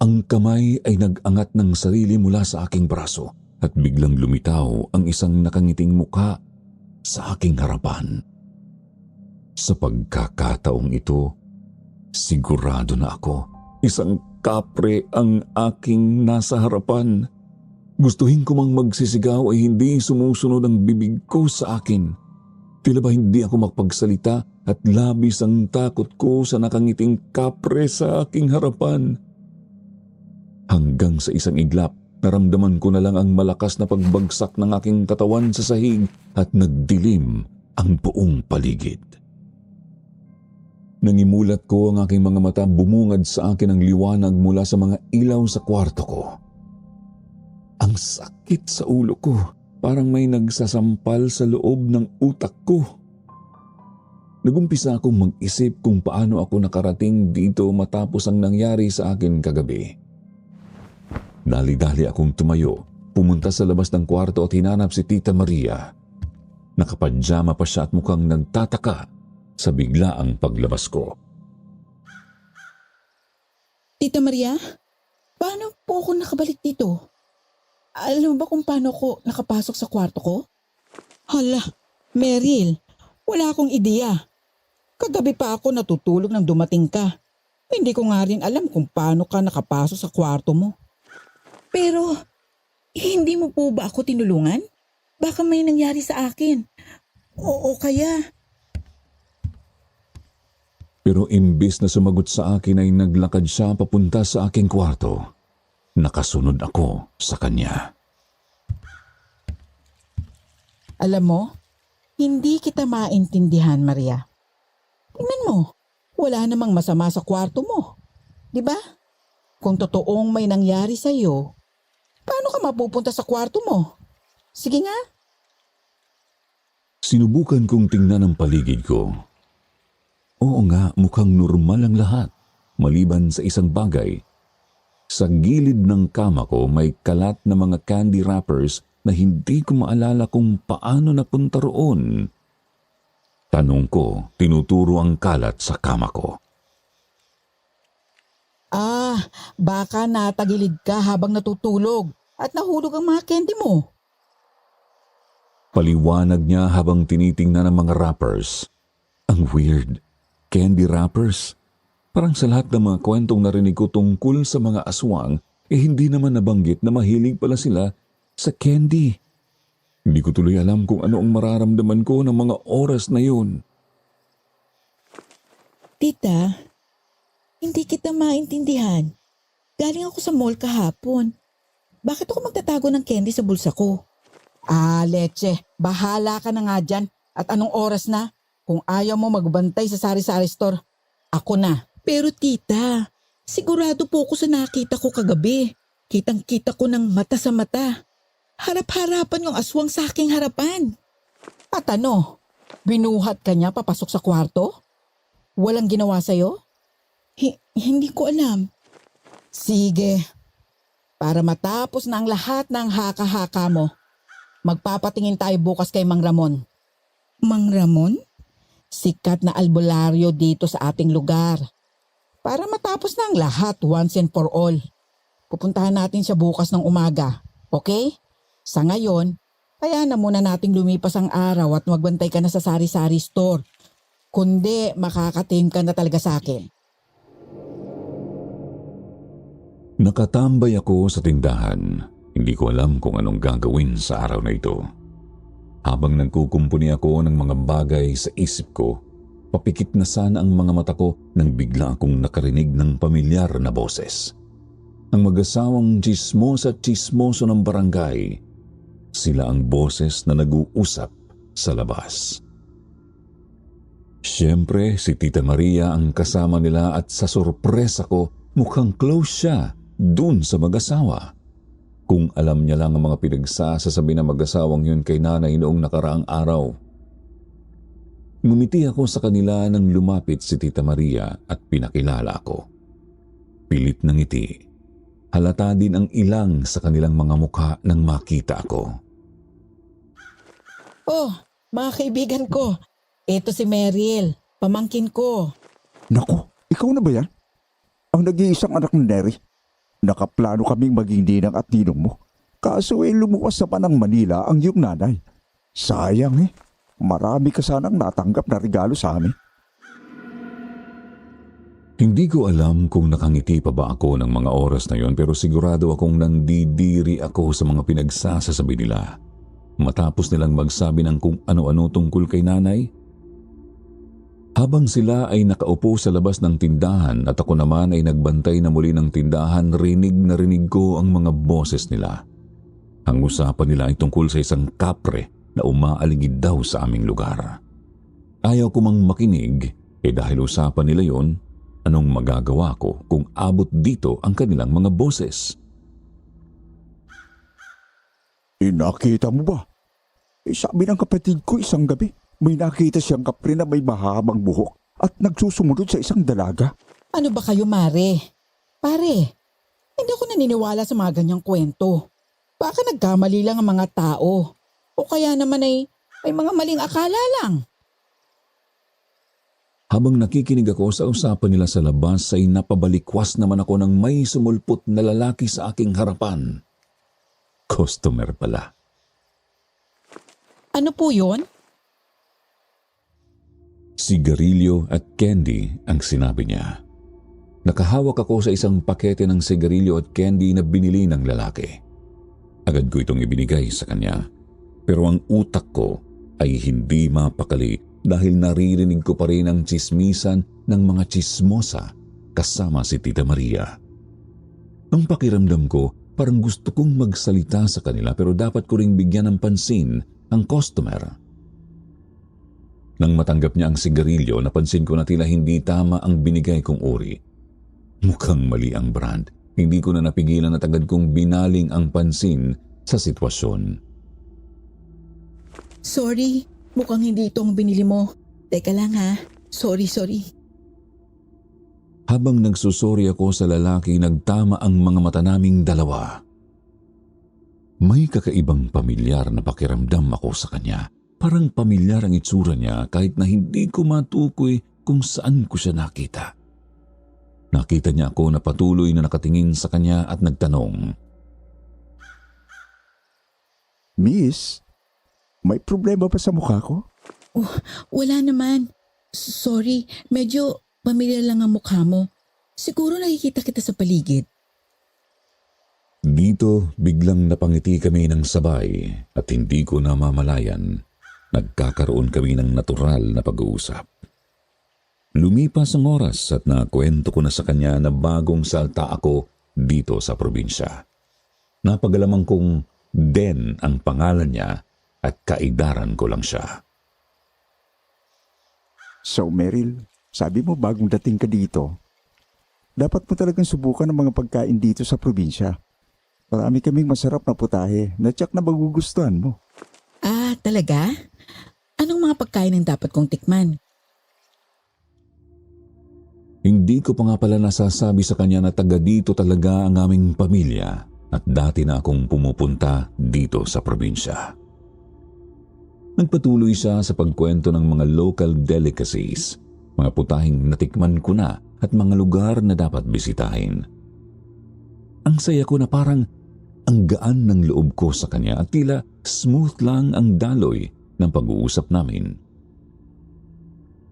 Ang kamay ay nag-angat ng sarili mula sa aking braso at biglang lumitaw ang isang nakangiting mukha sa aking harapan. Sa pagkakataong ito, sigurado na ako, isang kapre ang aking nasa harapan. Gustuhin ko mang magsisigaw ay hindi sumusunod ang bibig ko sa akin. Tila ba hindi ako makapagsalita at labis ang takot ko sa nakangiting kapre sa aking harapan. Hanggang sa isang iglap, naramdaman ko na lang ang malakas na pagbagsak ng aking katawan sa sahig at nagdilim ang buong paligid. Nangimulat ko ang aking mga mata, bumungad sa akin ang liwanag mula sa mga ilaw sa kwarto ko. Ang sakit sa ulo ko, parang may nagsasampal sa loob ng utak ko. Nagumpisa akong mag-isip kung paano ako nakarating dito matapos ang nangyari sa akin kagabi. Dali-dali akong tumayo, pumunta sa labas ng kwarto at hinanap si Tita Maria. Nakapadyama pa siya at mukhang nagtataka sa biglaang paglabas ko. Tita Maria, paano po ako nakabalik dito? Alam mo ba kung paano ako nakapasok sa kwarto ko? Hala, Meryl, wala akong ideya. Kagabi pa ako natutulog nang dumating ka. Hindi ko nga rin alam kung paano ka nakapasok sa kwarto mo. Pero, hindi mo po ba ako tinulungan? Baka may nangyari sa akin. Oo kaya. Pero imbis na sumagot sa akin ay naglakad siya papunta sa aking kwarto. Nakasunod ako sa kanya. Alam mo, hindi kita maintindihan, Maria. Tingnan mo, wala namang masama sa kwarto mo. Di ba? Kung totoong may nangyari sa iyo, paano ka mapupunta sa kwarto mo? Sige nga. Sinubukan kong tingnan ang paligid ko. Oo nga, mukhang normal ang lahat, maliban sa isang bagay. Sa gilid ng kama ko may kalat na mga candy wrappers na hindi ko maalala kung paano napunta roon. Tanong ko, tinuturo ang kalat sa kama ko. Baka natagilid ka habang natutulog at nahulog ang mga candy mo. Paliwanag niya habang tinitingnan ang mga wrappers. Ang weird. Candy wrappers? Parang sa lahat ng mga kwentong narinig ko tungkol sa mga aswang, hindi naman nabanggit na mahilig pala sila sa candy. Hindi ko tuloy alam kung ano ang mararamdaman ko ng mga oras na yun. Tita, hindi kita maintindihan. Galing ako sa mall kahapon. Bakit ako magtatago ng candy sa bulsa ko? Leche, bahala ka na nga dyan. At anong oras na? Kung ayaw mo magbantay sa sari-sari store, ako na. Pero tita, sigurado po ako sa nakita ko kagabi. Kitang-kita ko ng mata sa mata. Harap-harapan yung aswang sa aking harapan. At ano, binuhat ka niya papasok sa kwarto? Walang ginawa sa'yo? Hindi ko alam. Sige, para matapos na ang lahat ng haka-haka mo, magpapatingin tayo bukas kay Mang Ramon. Mang Ramon? Sikat na albularyo dito sa ating lugar. Para matapos na ang lahat once and for all. Pupuntahan natin siya bukas ng umaga, okay? Sa ngayon, kaya na muna nating lumipas ang araw at magbantay ka na sa sari-sari store. Kundi makakatim ka na talaga sa akin. Nakatambay ako sa tindahan. Hindi ko alam kung anong gagawin sa araw na ito. Habang nagkukumpuni ako ng mga bagay sa isip ko, papikit na sana ang mga mata ko nang bigla akong nakarinig ng pamilyar na boses. Ang mag-asawang tsismosa at tsismoso ng barangay. Sila ang boses na nag-uusap sa labas. Siyempre, si Tita Maria ang kasama nila at sa sorpresa ko, mukhang close siya dun sa mag-asawa. Kung alam niya lang ang mga pinagsasasabi ng mag-asawang yun kay nanay noong nakaraang araw. Ngumiti ako sa kanila nang lumapit si Tita Maria at pinakilala ako. Pilit ng ngiti. Halata din ang ilang sa kanilang mga mukha nang makita ako. Oh, mga kaibigan ko. Ito si Meryl, pamangkin ko. Naku, ikaw na ba yan? Ang nag-iisang anak ni Neri. Nakaplano kaming maging ninang at ninong mo. Kaso lumuwas naman ng Manila ang iyong nanay. Sayang eh. Marami ka sanang natanggap na regalo sa amin. Hindi ko alam kung nakangiti pa ba ako ng mga oras na yon, pero sigurado akong nandidiri ako sa mga pinagsasasabi nila. Matapos nilang magsabi ng kung ano-ano tungkol kay nanay. Habang sila ay nakaupo sa labas ng tindahan at ako naman ay nagbantay na muli ng tindahan, rinig na rinig ko ang mga boses nila. Ang usapan nila ay tungkol sa isang kapre na umaaligid daw sa aming lugar. Ayaw ko mang makinig, dahil usapan nila yon, anong magagawa ko kung abot dito ang kanilang mga boses? Nakita mo ba? Sabi ng kapatid ko isang gabi, may nakita siyang kapre na may mahabang buhok at nagsusumunod sa isang dalaga. Ano ba kayo, Mare? Pare, hindi ako naniniwala sa mga ganyang kwento. Baka nagkamali lang ang mga tao. O kaya naman ay may mga maling akala lang. Habang nakikinig ako sa usapan nila sa labas ay napabalikwas naman ako ng may sumulpot na lalaki sa aking harapan. Customer pala. Ano po yun? Sigarilyo at candy ang sinabi niya. Nakahawak ako sa isang pakete ng sigarilyo at candy na binili ng lalaki. Agad ko itong ibinigay sa kanya. Pero ang utak ko ay hindi mapakali dahil naririnig ko pa rin ang tsismisan ng mga tsismosa kasama si Tita Maria. Ang pakiramdam ko, parang gusto kong magsalita sa kanila pero dapat ko ring bigyan ng pansin ang customer. Nang matanggap niya ang sigarilyo, napansin ko na tila hindi tama ang binigay kong uri. Mukhang mali ang brand. Hindi ko na napigilan at agad kong binaling ang pansin sa sitwasyon. Sorry, mukhang hindi itong binili mo. Teka lang ha. Sorry. Habang nagsusori ako sa lalaki, nagtama ang mga mata naming dalawa. May kakaibang pamilyar na pakiramdam ako sa kanya. Parang pamilyar ang itsura niya kahit na hindi ko matukoy kung saan ko siya nakita. Nakita niya ako na patuloy na nakatingin sa kanya at nagtanong. Miss, may problema ba sa mukha ko? Oh, wala naman. Sorry, medyo pamilyar lang ang mukha mo. Siguro nakikita kita sa paligid. Dito, biglang napangiti kami ng sabay at hindi ko namamalayan. Nagkakaroon kami ng natural na pag-uusap. Lumipas ang oras at nakwento ko na sa kanya na bagong salta ako dito sa probinsya. Napagalamang kong Den ang pangalan niya at kaidaran ko lang siya. So Meryl, sabi mo bagong dating ka dito. Dapat mo talagang subukan ang mga pagkain dito sa probinsya. Marami kaming masarap na putahe na tiyak na magugustuhan mo. Ah, talaga? Anong mga pagkain ang dapat kong tikman? Hindi ko pa nga pala nasasabi sa kanya na taga dito talaga ang aming pamilya at dati na akong pumupunta dito sa probinsya. Nagpatuloy siya sa pagkwento ng mga local delicacies, mga putahing natikman ko na at mga lugar na dapat bisitahin. Ang saya ko na parang ang gaan ng loob ko sa kanya at tila smooth lang ang daloy ng pag-uusap namin.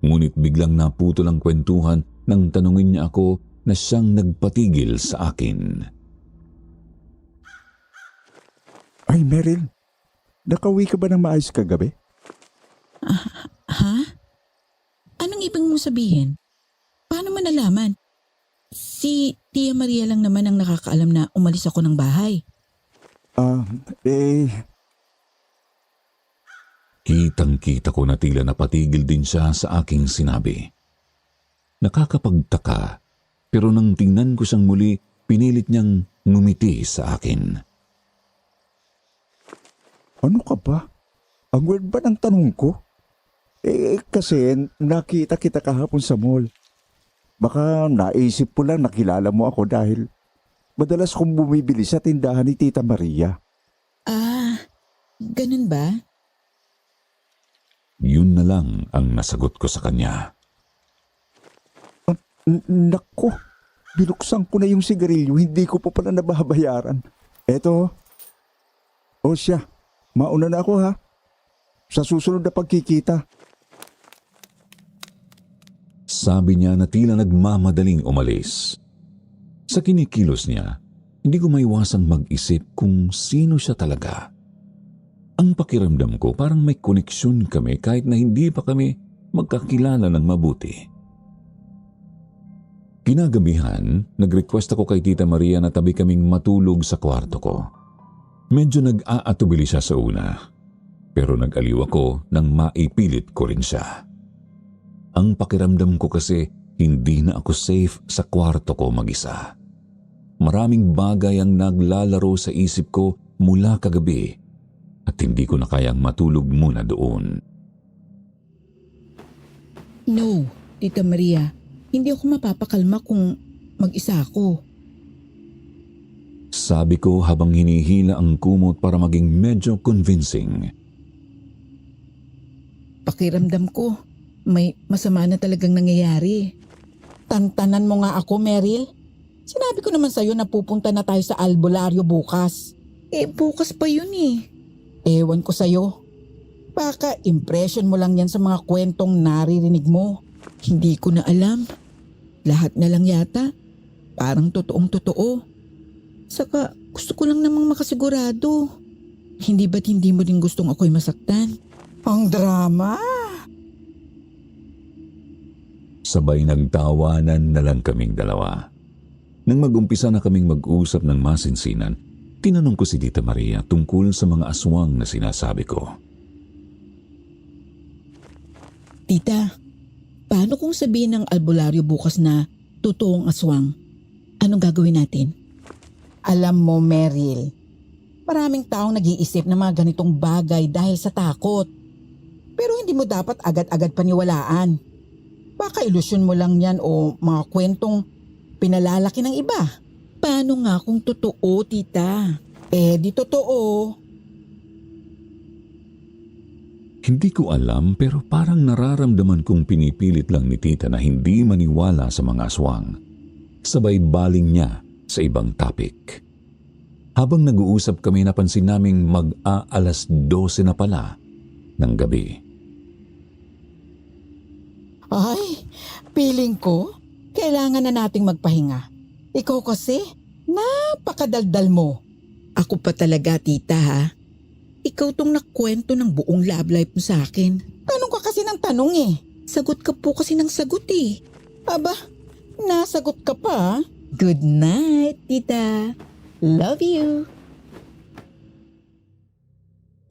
Ngunit biglang naputol ang kwentuhan nang tanungin niya ako na siyang nagpatigil sa akin. Ay Meryl, nakauwi ka ba ng maayos kagabi? Ha? Anong ibig mong sabihin? Paano mo nalaman? Si Tia Maria lang naman ang nakakaalam na umalis ako ng bahay. Kitang-kita ko na tila napatigil din siya sa aking sinabi. Nakakapagtaka, pero nang tingnan ko siyang muli, pinilit niyang ngumiti sa akin. Ano ka ba? Ang weird ba ng tanong ko? Kasi nakita kita kahapon sa mall. Baka naisip mo lang nakilala mo ako dahil madalas kong bumibili sa tindahan ni Tita Maria. Ah, ganun ba? Yun na lang ang nasagot ko sa kanya. Nako, binuksan ko na yung sigarilyo, hindi ko pa pala nababayaran. Eto, o siya, mauna na ako ha. Sa susunod na pagkikita. Sabi niya na tila nagmamadaling umalis. Sa kinikilos niya, hindi ko maiwasang mag-isip kung sino siya talaga. Ang pakiramdam ko parang may koneksyon kami kahit na hindi pa kami magkakilala ng mabuti. Kinagabihan, nag-request ako kay Tita Maria na tabi kaming matulog sa kwarto ko. Medyo nag-aatubili siya sa una, pero nag-aliw ako nang maipilit ko rin siya. Ang pakiramdam ko kasi hindi na ako safe sa kwarto ko mag-isa. Maraming bagay ang naglalaro sa isip ko mula kagabi at hindi ko na kayang matulog muna doon. No, Tita Maria. Hindi ako mapapakalma kung mag-isa ako. Sabi ko habang hinihila ang kumot para maging medyo convincing. Pakiramdam ko, may masama na talagang nangyayari. Tantanan mo nga ako, Meryl. Sinabi ko naman sa'yo na pupunta na tayo sa albularyo bukas. Bukas pa yun eh. Ewan ko sa'yo. Baka impression mo lang yan sa mga kwentong naririnig mo. Hindi ko na alam. Lahat na lang yata. Parang totoong totoo. Saka gusto ko lang namang makasigurado. Hindi ba't hindi mo din gustong ako'y masaktan? Ang drama! Sabay nagtawanan na lang kaming dalawa. Nang mag-umpisa na kaming mag-usap ng masinsinan, tinanong ko si Tita Maria tungkol sa mga aswang na sinasabi ko. Tita, paano kung sabihin ng albularyo bukas na totoong aswang? Anong gagawin natin? Alam mo, Meryl, maraming taong nag-iisip ng mga ganitong bagay dahil sa takot. Pero hindi mo dapat agad-agad paniwalaan. Baka ilusyon mo lang yan o mga kwentong pinalalaki ng iba. Paano nga kung totoo, tita? Di totoo. Hindi ko alam pero parang nararamdaman kong pinipilit lang ni Tita na hindi maniwala sa mga aswang. Sabay baling niya sa ibang topic. Habang nag-uusap kami, napansin naming mag-aalas 12 na pala ng gabi. Ay, feeling ko, kailangan na nating magpahinga. Ikaw kasi, napakadaldal mo. Ako pa talaga, tita ha? Ikaw tong nakwento ng buong love life mo sa akin. Tanong ka kasi ng tanong eh. Sagot ka po kasi ng sagot eh. Aba, nasagot ka pa. Good night, tita. Love you.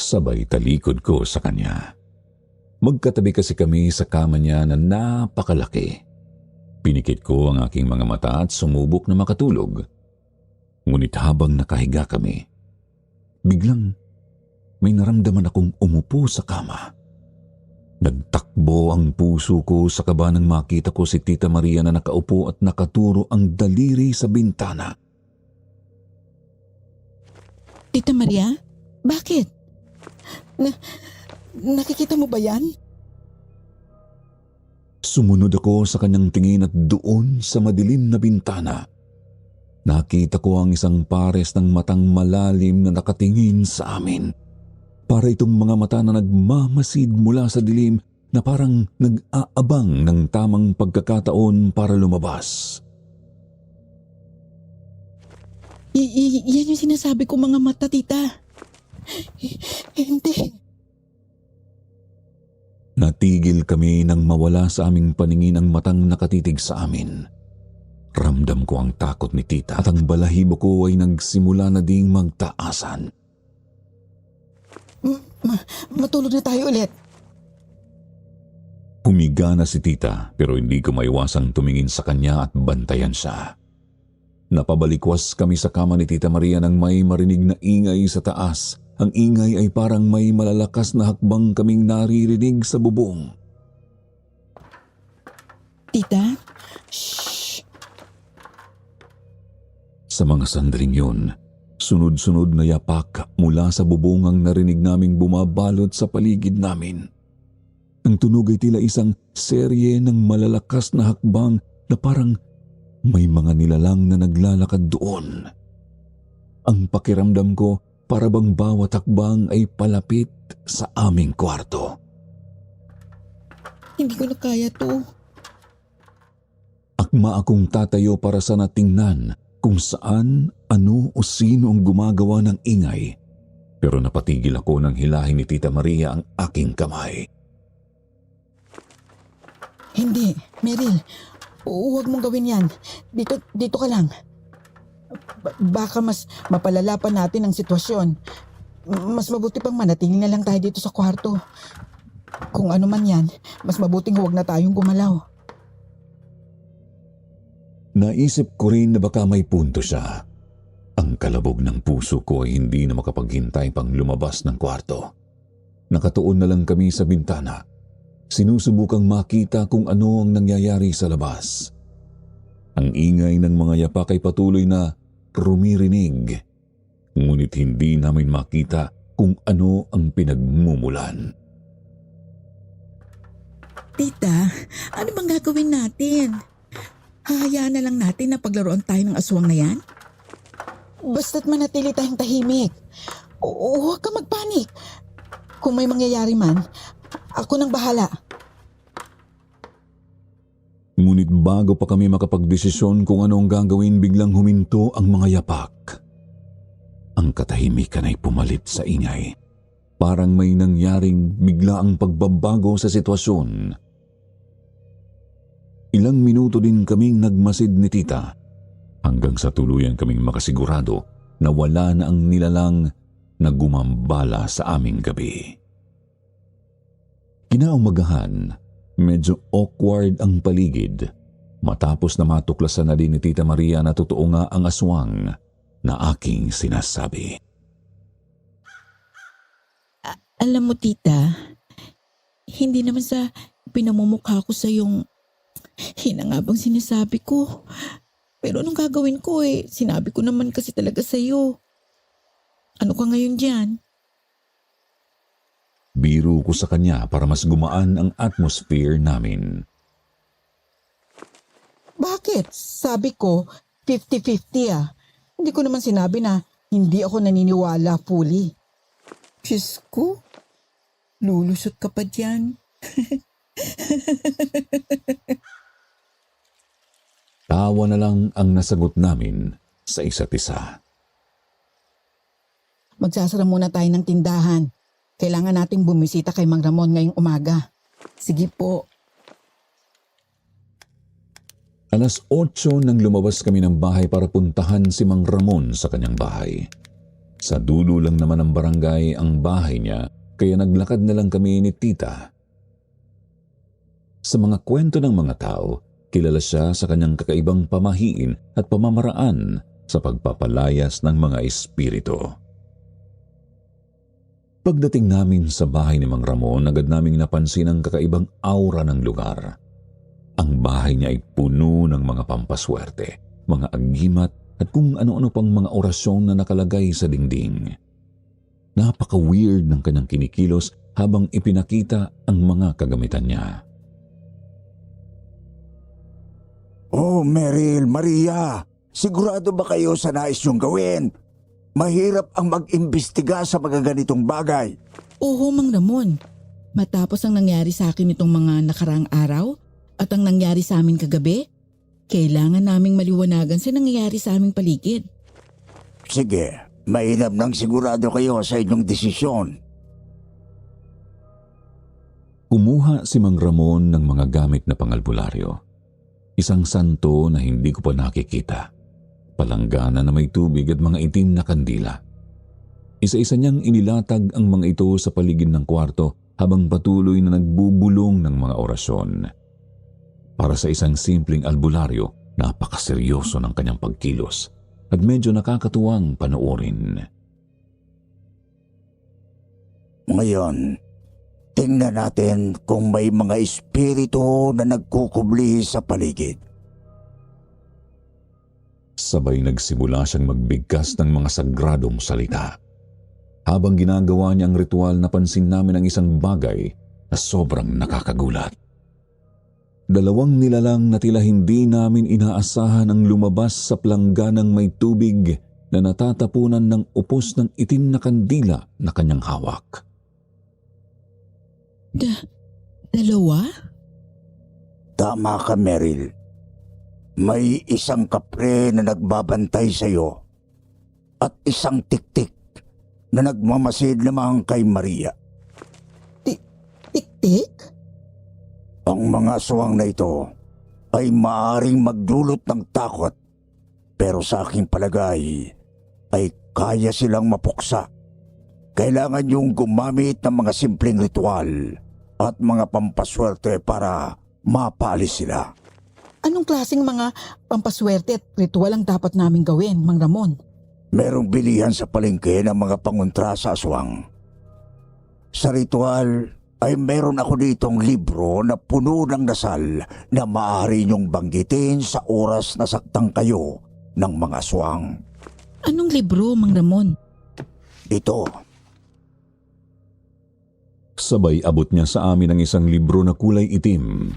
Sabay talikod ko sa kanya. Magkatabi kasi kami sa kama niya na napakalaki. Pinikit ko ang aking mga mata at sumubok na makatulog. Ngunit habang nakahiga kami, biglang may naramdaman akong umupo sa kama. Nagtakbo ang puso ko sa kaba nang makita ko si Tita Maria na nakaupo at nakaturo ang daliri sa bintana. Tita Maria, bakit? Nakikita mo ba yan? Sumunod ako sa kanyang tingin at doon sa madilim na bintana, nakita ko ang isang pares ng matang malalim na nakatingin sa amin. Para itong mga mata na nagmamasid mula sa dilim na parang nag-aabang ng tamang pagkakataon para lumabas. Yan yung sinasabi ko mga mata, tita. Hindi. Natigil kami nang mawala sa aming paningin ang matang nakatitig sa amin. Ramdam ko ang takot ni Tita at ang balahibo ko ay nagsimula na ding magtaasan. Matulog na tayo ulit. Humiga na si Tita pero hindi ko maiwasang tumingin sa kanya at bantayan siya. Napabalikwas kami sa kama ni Tita Maria nang may marinig na ingay sa taas ang ingay ay parang may malalakas na hakbang kaming naririnig sa bubong. Tita? Shh! Sa mga sandaling yun, sunod-sunod na yapak mula sa bubong ang narinig naming bumabalot sa paligid namin. Ang tunog ay tila isang serye ng malalakas na hakbang na parang may mga nilalang na naglalakad doon. Ang pakiramdam ko para bang bawat hakbang ay palapit sa aming kwarto. Hindi ko na kaya to. Akma akong tatayo para sana tingnan kung saan, ano o sino ang gumagawa ng ingay. Pero napatigil ako nang hilahin ni Tita Maria ang aking kamay. Hindi, Meryl. Huwag mong gawin yan. Dito ka lang. Baka mas mapalala pa natin ang sitwasyon. Mas mabuti pang manatili na lang tayo dito sa kwarto. Kung ano man yan, mas mabuting huwag na tayong gumalaw. Naisip ko rin na baka may punto siya. Ang kalabog ng puso ko ay hindi na makapaghintay pang lumabas ng kwarto. Nakatuon na lang kami sa bintana. Sinusubukang makita kung ano ang nangyayari sa labas. Ang ingay ng mga yapak ay patuloy na rumirinig. Ngunit hindi namin makita kung ano ang pinagmumulan. Tita, ano bang gagawin natin? Hahayaan na lang natin na paglaruan tayo ng aswang na yan? Basta't manatili tayong tahimik. Huwag ka magpanik. Kung may mangyayari man, ako nang bahala. Ngunit bago pa kami makapagdesisyon kung ano ang gagawin, biglang huminto ang mga yapak. Ang katahimikan ay pumalit sa ingay. Parang may nangyaring biglaang pagbabago sa sitwasyon. Ilang minuto din kaming nagmasid ni Tita hanggang sa tuluyan kaming makasigurado na wala na ang nilalang na gumambala sa aming gabi. Kinaumagahan, medyo awkward ang paligid matapos na matuklasan na din ni Tita Maria na totoo nga ang aswang na aking sinasabi. Alam mo, Tita, hindi naman sa pinamumukha ko sa yung hinangabang sinasabi ko. Pero anong gagawin ko Sinabi ko naman kasi talaga sa'yo. Ano ka ngayon dyan? Biro ko sa kanya para mas gumaan ang atmosphere namin. Bakit? Sabi ko, 50-50 Hindi ko naman sinabi na hindi ako naniniwala fully. Diyos ko, lulusot ka pa dyan. Tawa na lang ang nasagot namin sa isa't isa. Magsasara muna tayo ng tindahan. Kailangan nating bumisita kay Mang Ramon ngayong umaga. Sige po. Alas 8 nang lumabas kami ng bahay para puntahan si Mang Ramon sa kanyang bahay. Sa dulo lang naman ng barangay ang bahay niya, kaya naglakad na lang kami ni Tita. Sa mga kwento ng mga tao, kilala siya sa kanyang kakaibang pamahiin at pamamaraan sa pagpapalayas ng mga espiritu. Pagdating namin sa bahay ni Mang Ramon, agad naming napansin ang kakaibang aura ng lugar. Ang bahay niya ay puno ng mga pampaswerte, mga agimat at kung ano-ano pang mga orasyon na nakalagay sa dingding. Napaka-weird ng kanyang kinikilos habang ipinakita ang mga kagamitan niya. Oh, Meryl, Maria, sigurado ba kayo sa nais niyong gawin? Mahirap ang mag-imbestiga sa mga ganitong bagay. Oo, Mang Ramon. Matapos ang nangyari sa akin itong mga nakaraang araw at ang nangyari sa amin kagabi, kailangan naming maliwanagan sa nangyayari sa aming paligid. Sige, mainam nang sigurado kayo sa inyong desisyon. Kumuha si Mang Ramon ng mga gamit na pangalbularyo. Isang santo na hindi ko pa nakikita. Palanggana na may tubig at mga itim na kandila. Isa-isa niyang inilatag ang mga ito sa paligid ng kwarto habang patuloy na nagbubulong ng mga orasyon. Para sa isang simpleng albularyo, napakaseryoso ng kanyang pagkilos at medyo nakakatuwang panoorin. Ngayon, tingnan natin kung may mga espiritu na nagkukubli sa paligid. Sabay nagsimula siyang magbigkas ng mga sagradong salita. Habang ginagawa niya ang ritual, napansin namin ang isang bagay na sobrang nakakagulat. 2 nilalang na tila hindi namin inaasahan ang lumabas sa plangganang may tubig na natatapunan ng upos ng itim na kandila na kanyang hawak. Dalawa? Tama ka, Meryl. May isang kapre na nagbabantay sa iyo at isang tiktik na nagmamasid lamang kay Maria. Tik-tik? Ang mga aswang na ito ay maaaring magdulot ng takot, pero sa aking palagay ay kaya silang mapuksa. Kailangan yung gumamit ng mga simpleng ritual at mga pampaswerte para mapaalis sila. Anong klaseng mga pampaswerte at ritual ang dapat namin gawin, Mang Ramon? Merong bilihan sa palengke ng mga pangontra sa aswang. Sa ritual ay meron ako ditong libro na puno ng dasal na maaari niyong banggitin sa oras na saktang kayo ng mga aswang. Anong libro, Mang Ramon? Ito, Sabay abot niya sa amin ang isang libro na kulay itim.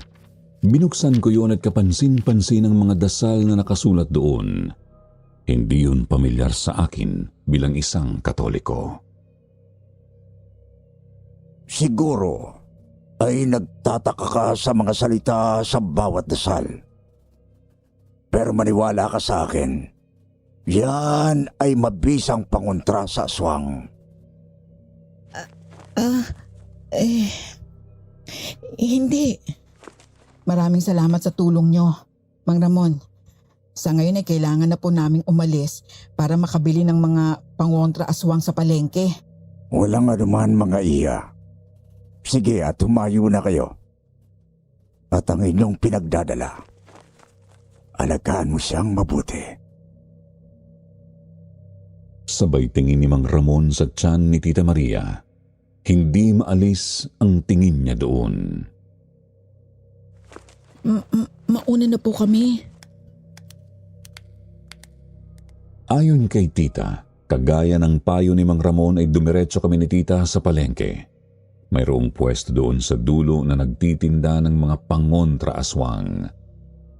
Binuksan ko yun at kapansin-pansin ang mga dasal na nakasulat doon. Hindi yun pamilyar sa akin bilang isang Katoliko. siguro ay nagtataka ka sa mga salita sa bawat dasal. Pero maniwala ka sa akin, yan ay mabisang pangontra sa aswang. Hindi. Maraming salamat sa tulong nyo, Mang Ramon. Sa ngayon ay kailangan na po naming umalis para makabili ng mga pangontra aswang sa palengke. Walang anuman mga iya. Sige at humayo na kayo. At ang inyong pinagdadala, alagaan mo siyang mabuti. Sabay tingin ni Mang Ramon sa tiyan ni Tita Maria. Hindi maalis ang tingin niya doon. Mauna na po kami. Ayon kay Tita, kagaya ng payo ni Mang Ramon ay dumiretso kami ni Tita sa palengke. Mayroong pwesto doon sa dulo na nagtitinda ng mga pangontra aswang.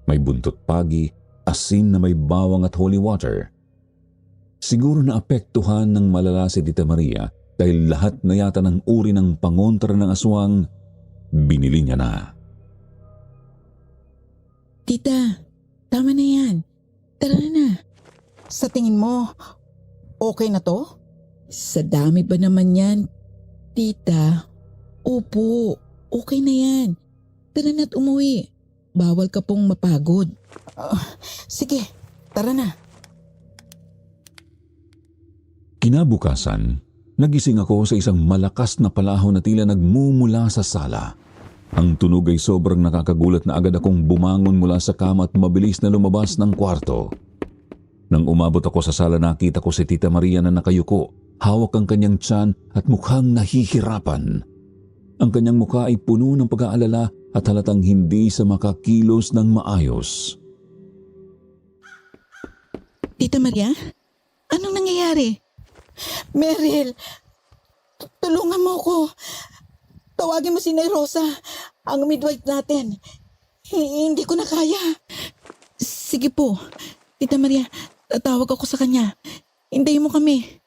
May buntot pagi, asin na may bawang at holy water. Siguro naapektuhan ng malala si Tita Maria dahil lahat na yata ng uri ng pangontra ng aswang, binili niya na. Tita, tama na yan. Tara na. Sa tingin mo, okay na to? Sa dami ba naman yan, Tita? Opo, okay na yan. Tara na't umuwi. Bawal ka pong mapagod. Sige, tara na. Kinabukasan, nagising ako sa isang malakas na palahon na tila nagmumula sa sala. Ang tunog ay sobrang nakakagulat na agad akong bumangon mula sa kama at mabilis na lumabas ng kwarto. Nang umabot ako sa sala, nakita ko si Tita Maria na nakayuko, hawak ang kanyang tiyan at mukhang nahihirapan. Ang kanyang mukha ay puno ng pag-aalala at halatang hindi sa makakilos ng maayos. Tita Maria, anong nangyayari? Meryl, tulungan mo ko. Tawagin mo si Nay Rosa, ang midwife natin. Hindi ko na kaya. Sige po, Tita Maria, tatawag ako sa kanya. Hintayin mo kami.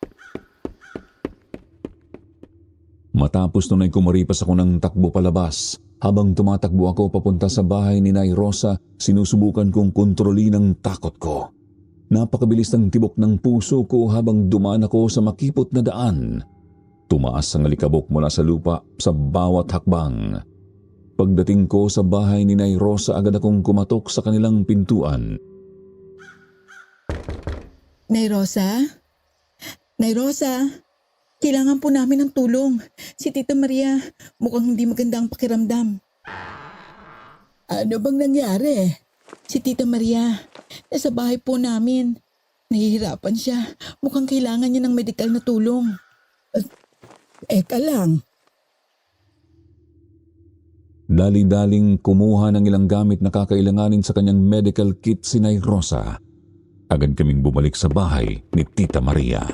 Matapos nun ay kumaripas ako ng takbo palabas. Habang tumatakbo ako papunta sa bahay ni Nay Rosa, sinusubukan kong kontrolin ang takot ko. Napakabilis ng tibok ng puso ko habang dumaan ako sa makipot na daan. Tumaas ang alikabok mula sa lupa sa bawat hakbang. Pagdating ko sa bahay ni Nay Rosa, agad akong kumatok sa kanilang pintuan. Nay Rosa? Nay Rosa? Kailangan po namin ng tulong. Si Tita Maria, mukhang hindi maganda ang pakiramdam. Ano bang nangyari? Si Tita Maria, nasa bahay po namin. Nahihirapan siya. Mukhang kailangan niya ng medikal na tulong. Eka lang. Dali-daling kumuha ng ilang gamit na kakailanganin sa kanyang medical kit si Nay Rosa. Agad kaming bumalik sa bahay ni Tita Maria.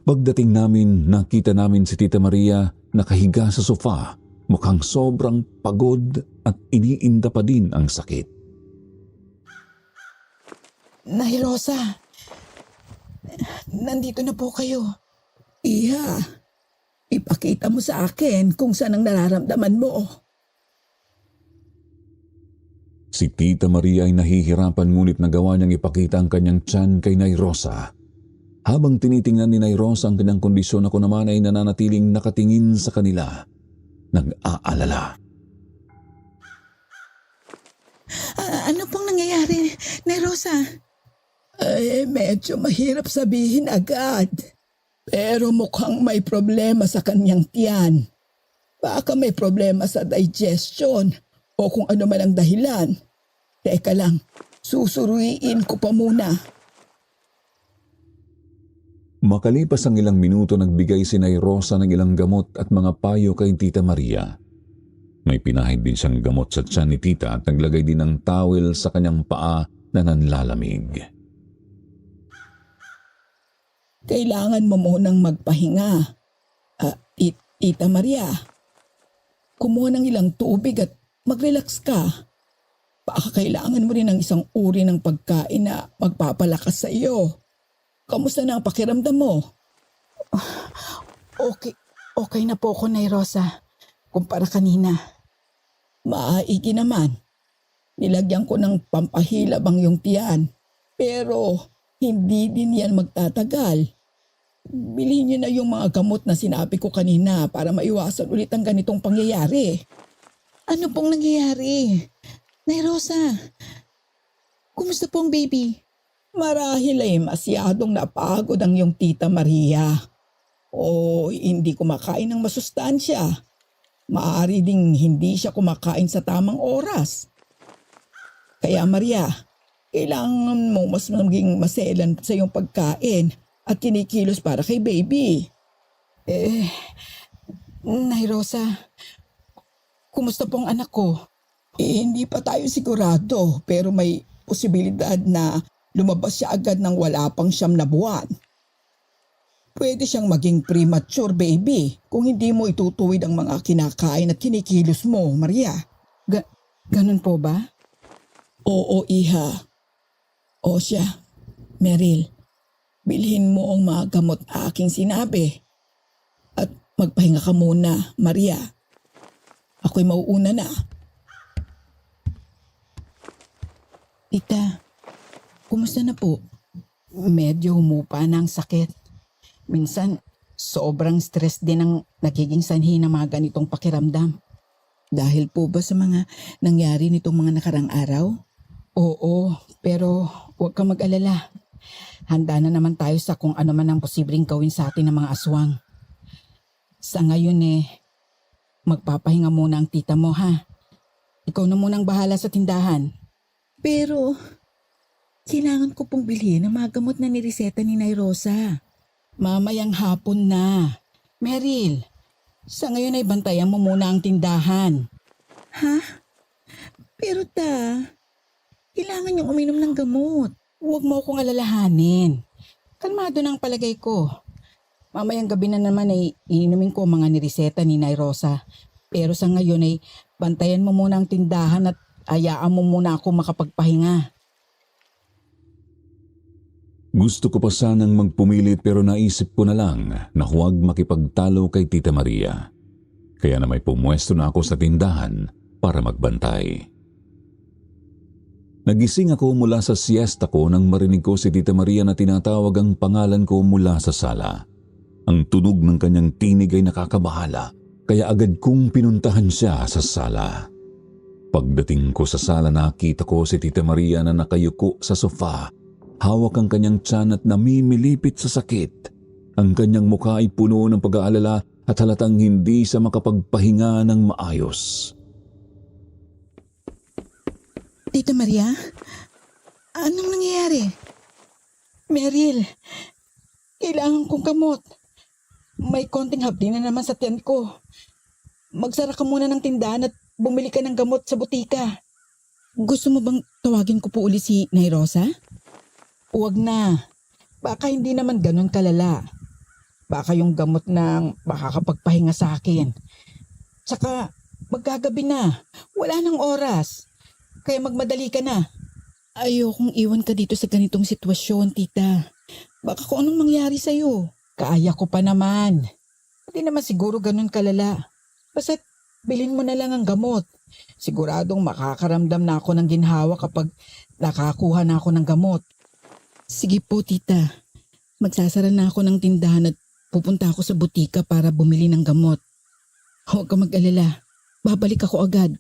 Pagdating namin, nakita namin si Tita Maria nakahiga sa sofa, mukhang sobrang pagod at iniinda pa din ang sakit. Nay Rosa, nandito na po kayo. Iha, ipakita mo sa akin kung saan ang nararamdaman mo. Si Tita Maria ay nahihirapan ngunit nagawa niyang ipakita ang kanyang tiyan kay Nay Rosa. Habang tinitingnan ni Nay Rosa ang kanyang kondisyon, ako naman ay nananatiling nakatingin sa kanila. Nag-aalala. Ano pong nangyayari, Nay Rosa? Ay, medyo mahirap sabihin agad. Pero mukhang may problema sa kanyang tiyan. Baka may problema sa digestion o kung ano man ang dahilan. Teka lang, susuruin ko pa muna. Makalipas ang ilang minuto, nagbigay si Nay Rosa ng ilang gamot at mga payo kay Tita Maria. May pinahid din siyang gamot sa tiyan ni Tita at naglagay din ng towel sa kanyang paa na nanlalamig. Kailangan mo munang magpahinga. Tita Maria, kumuha ng ilang tubig at mag-relax ka. Baka kailangan mo rin ng isang uri ng pagkain na magpapalakas sa iyo. Kamusta na ang pakiramdam mo? Okay na po ako, Nay Rosa. Kumpara kanina. Maigi naman. Nilagyan ko ng pampahilab ang iyong tiyan. Pero hindi din yan magtatagal. Bilhin niyo na yung mga gamot na sinabi ko kanina para maiwasan ulit ang ganitong pangyayari. Ano pong nangyayari? Nay Rosa, kumusta pong baby? Marahil ay masyadong napagod ang iyong Tita Maria. O hindi kumakain ng masustansya. Maaari ding hindi siya kumakain sa tamang oras. Kaya Maria, kailangan mo mas maging maselan sa iyong pagkain at kinikilos para kay baby. Nay Rosa, kumusta pong anak ko? Hindi pa tayo sigurado pero may posibilidad na lumabas siya agad ng wala pang 9 na buwan. Pwede siyang maging premature baby kung hindi mo itutuwid ang mga kinakain at kinikilos mo, Maria. Ganun po ba? Oo, Iha. O siya, Meryl, bilhin mo ang mga gamot aking sinabi. At magpahinga ka muna, Maria. Ako'y mauuna na. Tita, kumusta na po? Medyo humupa na ang sakit. Minsan, sobrang stress din ang nagiging sanhi ng mga ganitong pakiramdam. Dahil po ba sa mga nangyari nitong mga nakarang araw? Oo, pero huwag kang mag-alala. Handa na naman tayo sa kung ano man ang posibleng gawin sa atin ng mga aswang. Sa ngayon magpapahinga muna ang tita mo ha. Ikaw na munang bahala sa tindahan. Pero, kailangan ko pong bilhin ang mga gamot na nireseta ni Nay Rosa. Mamayang hapon na. Meryl, sa ngayon ay bantayan mo muna ang tindahan. Ha? Pero kailangan niyong uminom ng gamot. Huwag mo akong alalahanin. Kalmado na ang palagay ko. Mamayang gabi na naman ay iinumin ko mga nireseta ni Nay Rosa. Pero sa ngayon ay bantayan mo muna ang tindahan at hayaan mo muna ako makapagpahinga. Gusto ko pa sanang magpumilit pero naisip ko na lang na huwag makipagtalo kay Tita Maria. Kaya na may pumwesto na ako sa tindahan para magbantay. Nagising ako mula sa siesta ko nang marinig ko si Tita Maria na tinatawag ang pangalan ko mula sa sala. Ang tunog ng kanyang tinig ay nakakabahala, kaya agad kong pinuntahan siya sa sala. Pagdating ko sa sala, nakita ko si Tita Maria na nakayuko sa sofa. Hawak ang kanyang tiyan at namimilipit sa sakit. Ang kanyang mukha ay puno ng pag-aalala at halatang hindi siya makapagpahinga ng maayos. Tita Maria, anong nangyayari? Meryl, kailangan kong gamot. May konting hapdi na naman sa tiyan ko. Magsara ka muna ng tindahan at bumili ka ng gamot sa butika. Gusto mo bang tawagin ko po uli si Nay Rosa? Huwag na. Baka hindi naman ganun kalala. Baka yung gamot nang makakapagpahinga sa akin. Tsaka magkagabi na. Wala nang oras. Kaya magmadali ka na. Ayokong iwan ka dito sa ganitong sitwasyon, tita. Baka kung anong mangyari sa'yo. Kaya ko pa naman. Hindi naman siguro ganun kalala. Basta bilhin mo na lang ang gamot. Siguradong makakaramdam na ako ng ginhawa kapag nakakuha na ako ng gamot. Sige po, tita. Magsasara na ako ng tindahan at pupunta ako sa butika para bumili ng gamot. Huwag ka mag-alala. Babalik ako agad.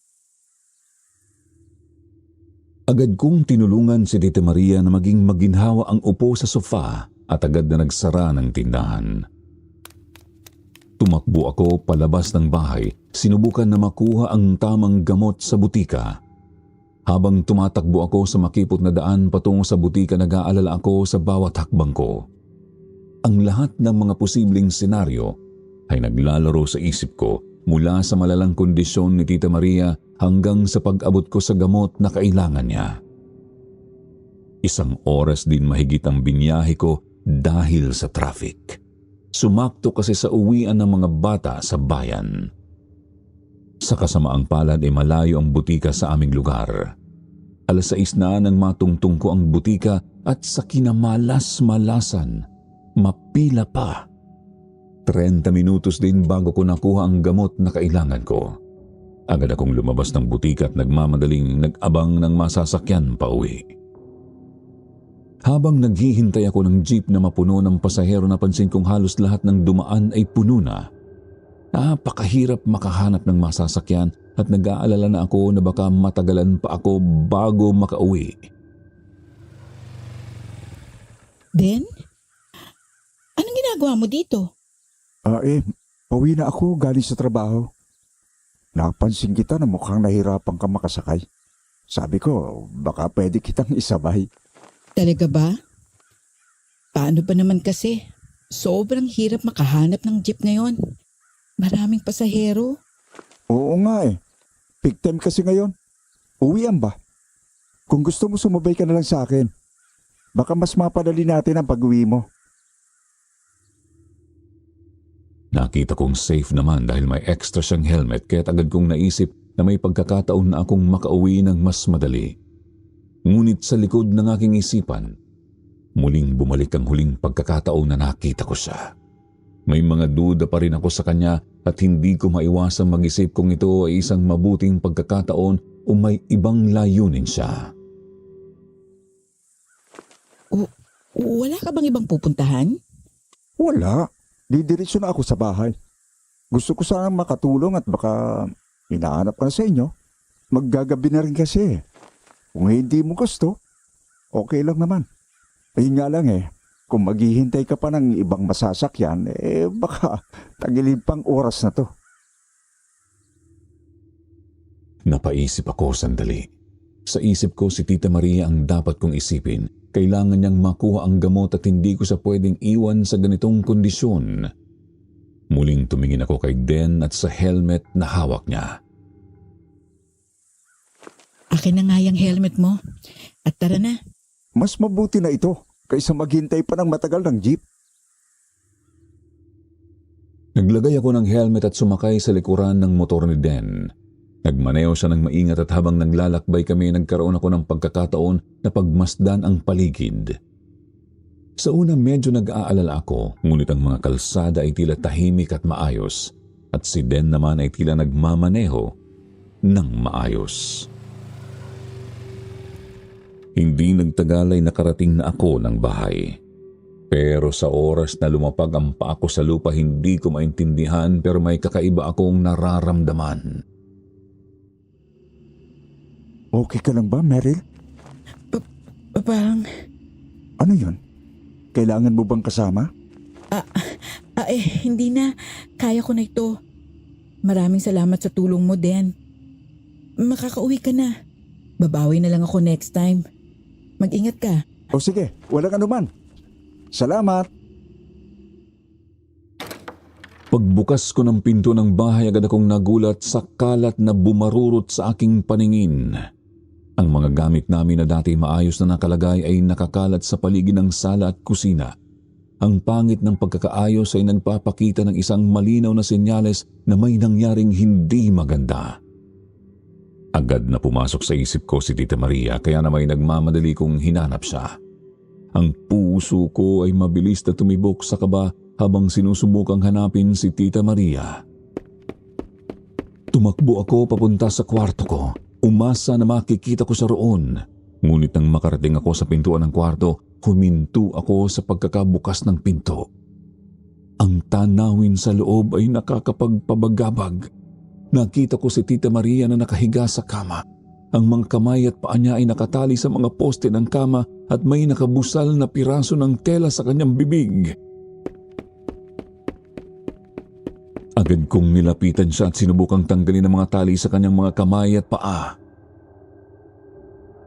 Agad kong tinulungan si Tita Maria na maging maginhawa ang upo sa sofa at agad na nagsara ng tindahan. Tumakbo ako palabas ng bahay, sinubukan na makuha ang tamang gamot sa butika. Habang tumatakbo ako sa makipot na daan patungo sa butika, nag-aalala ako sa bawat hakbang ko. Ang lahat ng mga posibleng senaryo ay naglalaro sa isip ko mula sa malalang kondisyon ni Tita Maria hanggang sa pag-abot ko sa gamot na kailangan niya. 1 oras din mahigit ang binyahe ko dahil sa traffic. Sumakto kasi sa uwian ng mga bata sa bayan. Sa kasamaang palad ay malayo ang butika sa aming lugar. 6:00 na nang matungtong ko ang butika at sa kinamalas-malasan, mapila pa. 30 minutos din bago ko nakuha ang gamot na kailangan ko. Agad akong lumabas ng butika at nagmamadaling nag-abang ng masasakyan pa uwi. Habang naghihintay ako ng jeep na mapuno ng pasahero, napansin kong halos lahat ng dumaan ay puno na. Napakahirap makahanap ng masasakyan at nag-aalala na ako na baka matagalan pa ako bago makauwi. Den? Anong ginagawa mo dito? Pauwi na ako galing sa trabaho. Napansin kita na mukhang nahirapan ka makasakay. Sabi ko, baka pwede kitang isabay. Talaga ba? Paano ba naman kasi? Sobrang hirap makahanap ng jeep ngayon. Maraming pasahero. Oo nga eh. Peak time kasi ngayon. Uwian ba? Kung gusto mo, sumabay ka na lang sa akin. Baka mas mapadali natin ang pag-uwi mo. Nakita kong safe naman dahil may extra siyang helmet, kaya agad kong naisip na may pagkakataon na akong makauwi ng mas madali. Ngunit sa likod ng aking isipan, muling bumalik ang huling pagkakataon na nakita ko siya. May mga duda pa rin ako sa kanya at hindi ko maiwasang mag-isip kung ito ay isang mabuting pagkakataon o may ibang layunin siya. Wala ka bang ibang pupuntahan? Wala. Didiretso na ako sa bahay. Gusto ko sana makatulong at baka hinahanap ka na sa inyo. Maggagabi na rin kasi. Kung hindi mo gusto, okay lang naman. Ayun nga lang kung maghihintay ka pa ng ibang masasakyan, baka tagilid pang oras na to. Napaisip ako sandali. Sa isip ko si Tita Maria ang dapat kong isipin. Kailangan niyang makuha ang gamot at hindi ko siya pwedeng iwan sa ganitong kondisyon. Muling tumingin ako kay Den at sa helmet na hawak niya. Akin na nga yung helmet mo. At tara na. Mas mabuti na ito kaysa maghintay pa ng matagal ng jeep. Naglagay ako ng helmet at sumakay sa likuran ng motor ni Den. Nagmaneho siya ng maingat at habang naglalakbay kami, nagkaroon ako ng pagkakataon na pagmasdan ang paligid. Sa una medyo nag-aalala ako, ngunit ang mga kalsada ay tila tahimik at maayos at si Den naman ay tila nagmamaneho ng maayos. Hindi nagtagal ay nakarating na ako ng bahay. Pero sa oras na lumapag ang paa ko sa lupa, hindi ko maintindihan pero may kakaiba akong nararamdaman. Okay ka lang ba, Meryl? Parang... Ano yun? Kailangan mo bang kasama? Hindi na. Kaya ko na ito. Maraming salamat sa tulong mo, Den. Makakauwi ka na. Babawi na lang ako next time. Mag-ingat ka. O sige, walang anuman. Salamat. Pagbukas ko ng pinto ng bahay, agad akong nagulat sa kalat na bumarurot sa aking paningin. Ang mga gamit namin na dati maayos na nakalagay ay nakakalat sa paligid ng sala at kusina. Ang pangit ng pagkakaayos ay nagpapakita ng isang malinaw na senyales na may nangyaring hindi maganda. Agad na pumasok sa isip ko si Tita Maria, kaya na may nagmamadali kong hinanap siya. Ang puso ko ay mabilis na tumibok sa kaba habang sinusubukang hanapin si Tita Maria. Tumakbo ako papunta sa kwarto ko, umasa na makikita ko siya roon. Ngunit nang makarating ako sa pintuan ng kwarto, huminto ako sa pagkakabukas ng pinto. Ang tanawin sa loob ay nakakapagpabagabag. Nakita ko si Tita Maria na nakahiga sa kama. Ang mga kamay at paa niya ay nakatali sa mga poste ng kama at may nakabusal na piraso ng tela sa kanyang bibig. Agad kong nilapitan siya at sinubukang tanggalin ang mga tali sa kanyang mga kamay at paa.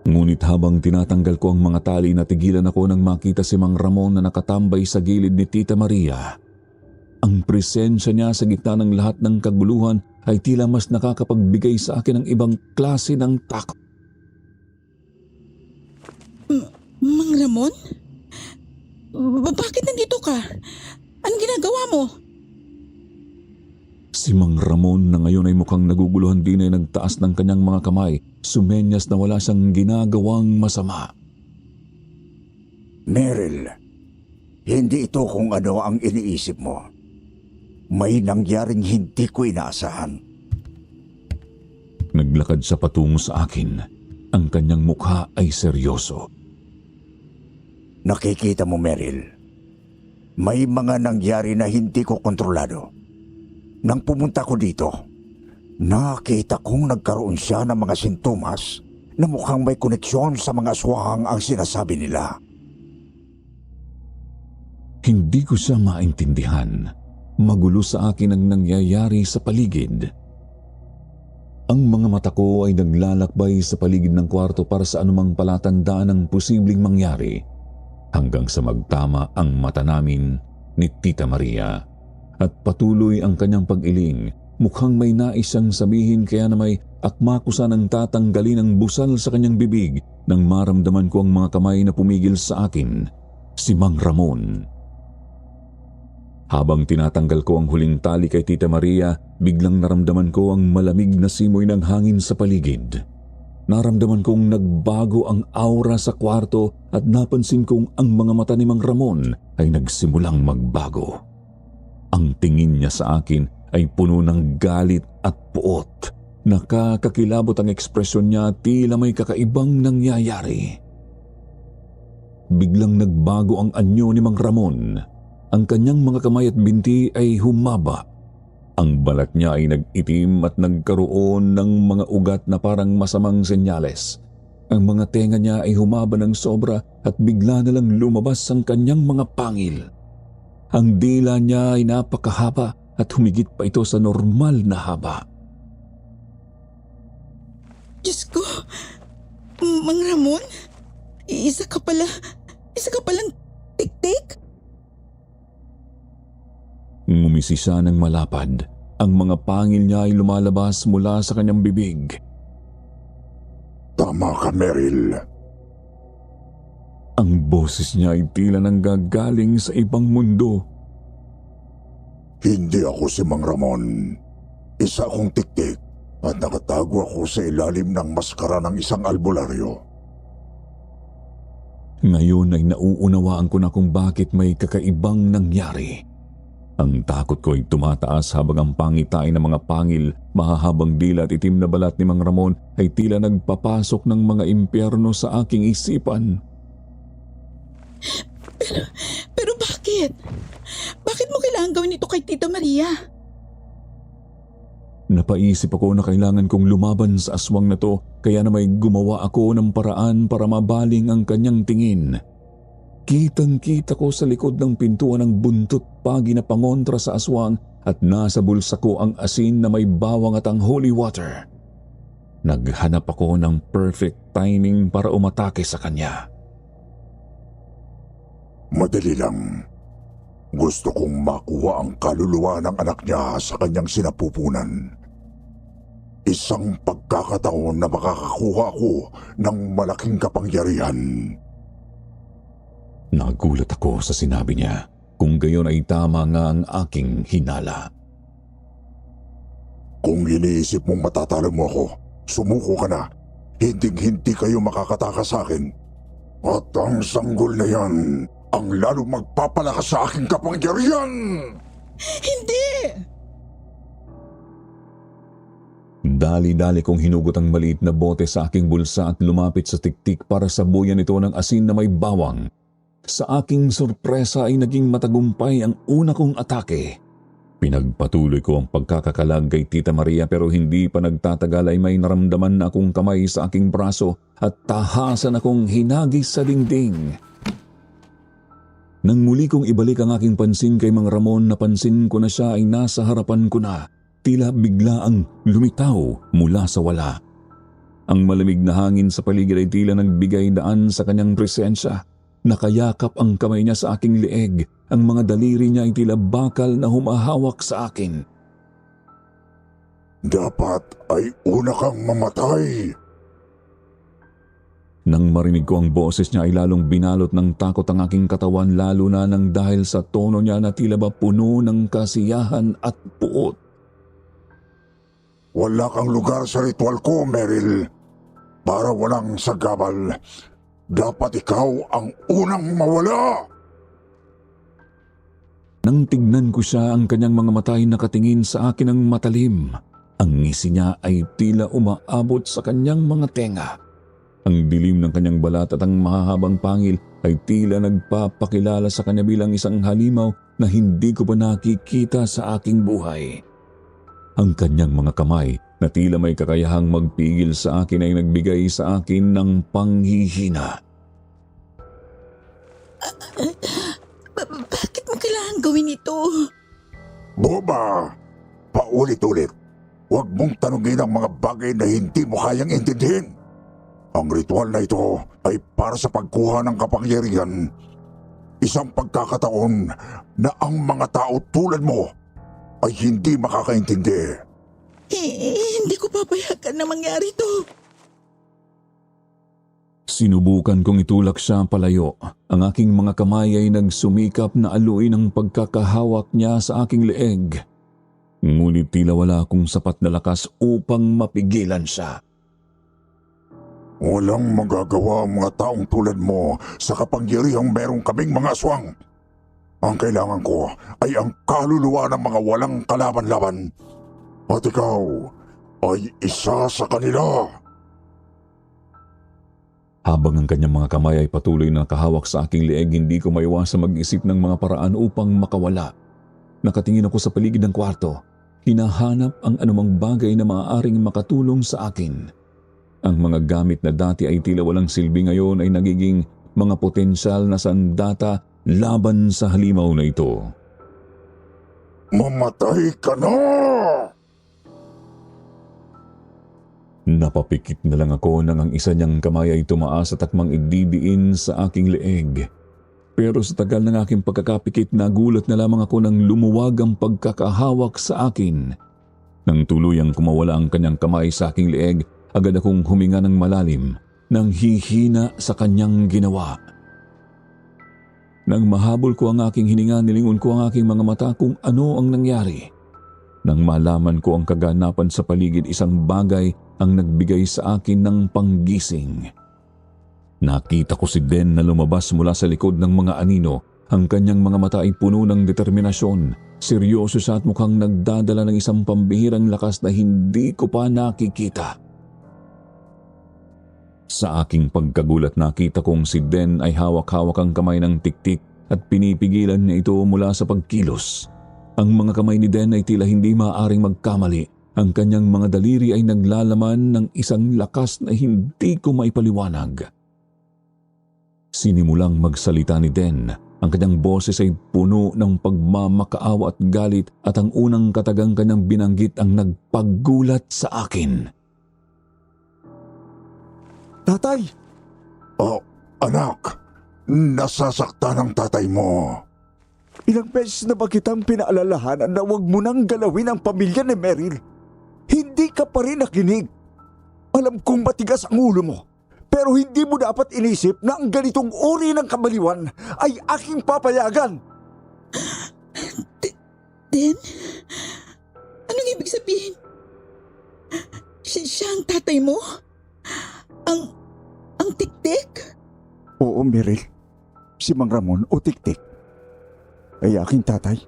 Ngunit habang tinatanggal ko ang mga tali, natigilan ako nang makita si Mang Ramon na nakatambay sa gilid ni Tita Maria. Ang presensya niya sa gitna ng lahat ng kaguluhan ay tila mas nakakapagbigay sa akin ng ibang klase ng takot. Mang Ramon? Bakit nandito ka? Anong ginagawa mo? Si Mang Ramon na ngayon ay mukhang naguguluhan din ay nagtaas ng kanyang mga kamay, sumenyas na wala siyang ginagawang masama. Meryl, hindi ito kung ano ang iniisip mo. May nangyaring hindi ko inaasahan. Naglakad siya patungo sa akin. Ang kanyang mukha ay seryoso. Nakikita mo, Meryl, may mga nangyari na hindi ko kontrolado. Nang pumunta ko dito, nakita kong nagkaroon siya ng mga sintomas na mukhang may koneksyon sa mga aswang ang sinasabi nila. Hindi ko siya maintindihan. Magulo sa akin ang nangyayari sa paligid. Ang mga mata ko ay naglalakbay sa paligid ng kwarto para sa anumang palatandaan ng posibleng mangyari, hanggang sa magtama ang mata namin ni Tita Maria. At patuloy ang kanyang pag-iling. Mukhang may nais siyang sabihin, kaya na may akma ko sanang tatanggalin ang busal sa kanyang bibig nang maramdaman ko ang mga kamay na pumigil sa akin, si Mang Ramon. Habang tinatanggal ko ang huling tali kay Tita Maria, biglang naramdaman ko ang malamig na simoy ng hangin sa paligid. Naramdaman kong nagbago ang aura sa kwarto at napansin kong ang mga mata ni Mang Ramon ay nagsimulang magbago. Ang tingin niya sa akin ay puno ng galit at puot. Nakakakilabot ang ekspresyon niya, tila may kakaibang nangyayari. Biglang nagbago ang anyo ni Mang Ramon. Ang kanyang mga kamay at binti ay humaba. Ang balat niya ay nag-itim at nagkaroon ng mga ugat na parang masamang senyales. Ang mga tenga niya ay humaba ng sobra at bigla na lang lumabas ang kanyang mga pangil. Ang dila niya ay napakahaba at humigit pa ito sa normal na haba. Diyos ko, Mang Ramon? Isa ka palang tik-tik? Ngumisi siya ng malapad. Ang mga pangil niya ay lumalabas mula sa kanyang bibig. Tama ka, Meryl. Ang boses niya ay tila nanggagaling sa ibang mundo. Hindi ako si Mang Ramon. Isa akong tik-tik at nakatago ako sa ilalim ng maskara ng isang albularyo. Ngayon ay nauunawaan ko na kung bakit may kakaibang nangyari. Ang takot ko ay tumataas habang ang pangitain ng mga pangil, mahahabang dila at itim na balat ni Mang Ramon ay tila nagpapasok ng mga impyerno sa aking isipan. Pero bakit? Bakit mo kailangan gawin ito kay Tita Maria? Napaisip ako na kailangan kong lumaban sa aswang na to, kaya na may gumawa ako ng paraan para mabaling ang kanyang tingin. Kitang-kita ko sa likod ng pintuan ng buntot pagi na pangontra sa aswang at nasa bulsa ko ang asin na may bawang at ang holy water. Naghanap ako ng perfect timing para umatake sa kanya. Madali lang. Gusto kong makuha ang kaluluwa ng anak niya sa kanyang sinapupunan. Isang pagkakataon na makakakuha ako ng malaking kapangyarihan. Nagulat ako sa sinabi niya. Kung gayon ay tama nga ang aking hinala. Kung iniisip mong matatalo mo ako, sumuko ka na. Hinding-hindi kayo makakatakas sa akin. At ang sanggol na yan ang lalo magpapalakas sa aking kapangyarihan! Hindi! Dali-dali kong hinugot ang maliit na bote sa aking bulsa at lumapit sa tiktik para sabuyan ito ng asin na may bawang. Sa aking sorpresa ay naging matagumpay ang una kong atake. Pinagpatuloy ko ang pagkakakalag kay Tita Maria pero hindi pa nagtatagal ay may naramdaman na akong kamay sa aking braso at tahasan akong hinagis sa dingding. Nang muli kong ibalik ang aking pansin kay Mang Ramon, napansin ko na siya ay nasa harapan ko na. Tila bigla ang lumitaw mula sa wala. Ang malamig na hangin sa paligid ay tila nagbigay daan sa kanyang presensya. Nakayakap ang kamay niya sa aking leeg. Ang mga daliri niya ay tila bakal na humahawak sa akin. Dapat ay una kang mamatay. Nang marinig ko ang boses niya ay lalong binalot ng takot ang aking katawan, lalo na nang dahil sa tono niya na tila ba puno ng kasiyahan at puot. Wala kang lugar sa ritual ko, Meryl. Para walang sagabal, dapat ikaw ang unang mawala. Nang tignan ko siya, ang kanyang mga mata ay nakatingin sa akin ng matalim. Ang ngisi niya ay tila umaabot sa kanyang mga tenga. Ang dilim ng kanyang balat at ang mahahabang pangil ay tila nagpapakilala sa kanya bilang isang halimaw na hindi ko pa nakikita sa aking buhay. Ang kanyang mga kamay na tila may kakayahang magpigil sa akin ay nagbigay sa akin ng panghihina. Bakit mo kailangan gawin ito? Boba! Paulit-ulit. Huwag mong tanungin ang mga bagay na hindi mo kayang intindihin. Ang ritual na ito ay para sa pagkuha ng kapangyarihan. Isang pagkakataon na ang mga tao tulad mo ay hindi makakaintindi. Hindi ko papayagan na mangyari ito. Sinubukan kong itulak siya palayo. Ang aking mga kamay ay nagsumikap na aluin ang pagkakahawak niya sa aking leeg. Ngunit tila wala akong sapat na lakas upang mapigilan siya. Walang magagawa ang mga taong tulad mo sa kapangyarihang merong kaming mga aswang. Ang kailangan ko ay ang kaluluwa ng mga walang kalaban-laban. At ikaw ay isa sa kanila. Habang ang kanyang mga kamay ay patuloy na nakahawak sa aking leeg, hindi ko maiwasang mag-isip ng mga paraan upang makawala. Nakatingin ako sa paligid ng kwarto. Hinahanap ang anumang bagay na maaaring makatulong sa akin. Ang mga gamit na dati ay tila walang silbi ngayon ay nagiging mga potensyal na sandata laban sa halimaw na ito. Mamatay ka na! Napapikit na lang ako nang ang isa niyang kamay ay tumaas at akmang ididiin sa aking leeg. Pero sa tagal ng aking pagkakapikit, nagulat na lamang ako nang lumuwag ang pagkakahawak sa akin. Nang tuluyang kumawala ang kanyang kamay sa aking leeg, agad akong huminga ng malalim nang hihina sa kanyang ginawa. Nang mahabol ko ang aking hininga, nilingon ko ang aking mga mata kung ano ang nangyari. Nang malaman ko ang kaganapan sa paligid, isang bagay ang nagbigay sa akin ng panggising. Nakita ko si Den na lumabas mula sa likod ng mga anino. Ang kanyang mga mata ay puno ng determinasyon. Seryoso siya at mukhang nagdadala ng isang pambihirang lakas na hindi ko pa nakikita. Sa aking pagkagulat, nakita kong si Den ay hawak-hawak ang kamay ng tiktik at pinipigilan niya ito mula sa pagkilos. Ang mga kamay ni Den ay tila hindi maaaring magkamali. Ang kanyang mga daliri ay naglalaman ng isang lakas na hindi ko maipaliwanag. Sinimulang magsalita ni Den. Ang kanyang boses ay puno ng pagmamakaawa at galit at ang unang katagang kanyang binanggit ang nagpagulat sa akin. Tatay! Oh, anak, nasasaktan ang tatay mo. Ilang beses na ba kitang pinaalalahanan na huwag mo nang galawin ang pamilya ni Meryl? Hindi ka pa rin nakinig. Alam kong matigas ang ulo mo, pero hindi mo dapat inisip na ang ganitong uri ng kabaliwan ay aking papayagan. Den? Anong ibig sabihin? Siya ang tatay mo? Ang Tiktik? Oo, Meryl. Si Mang Ramon o Tiktik ay aking tatay.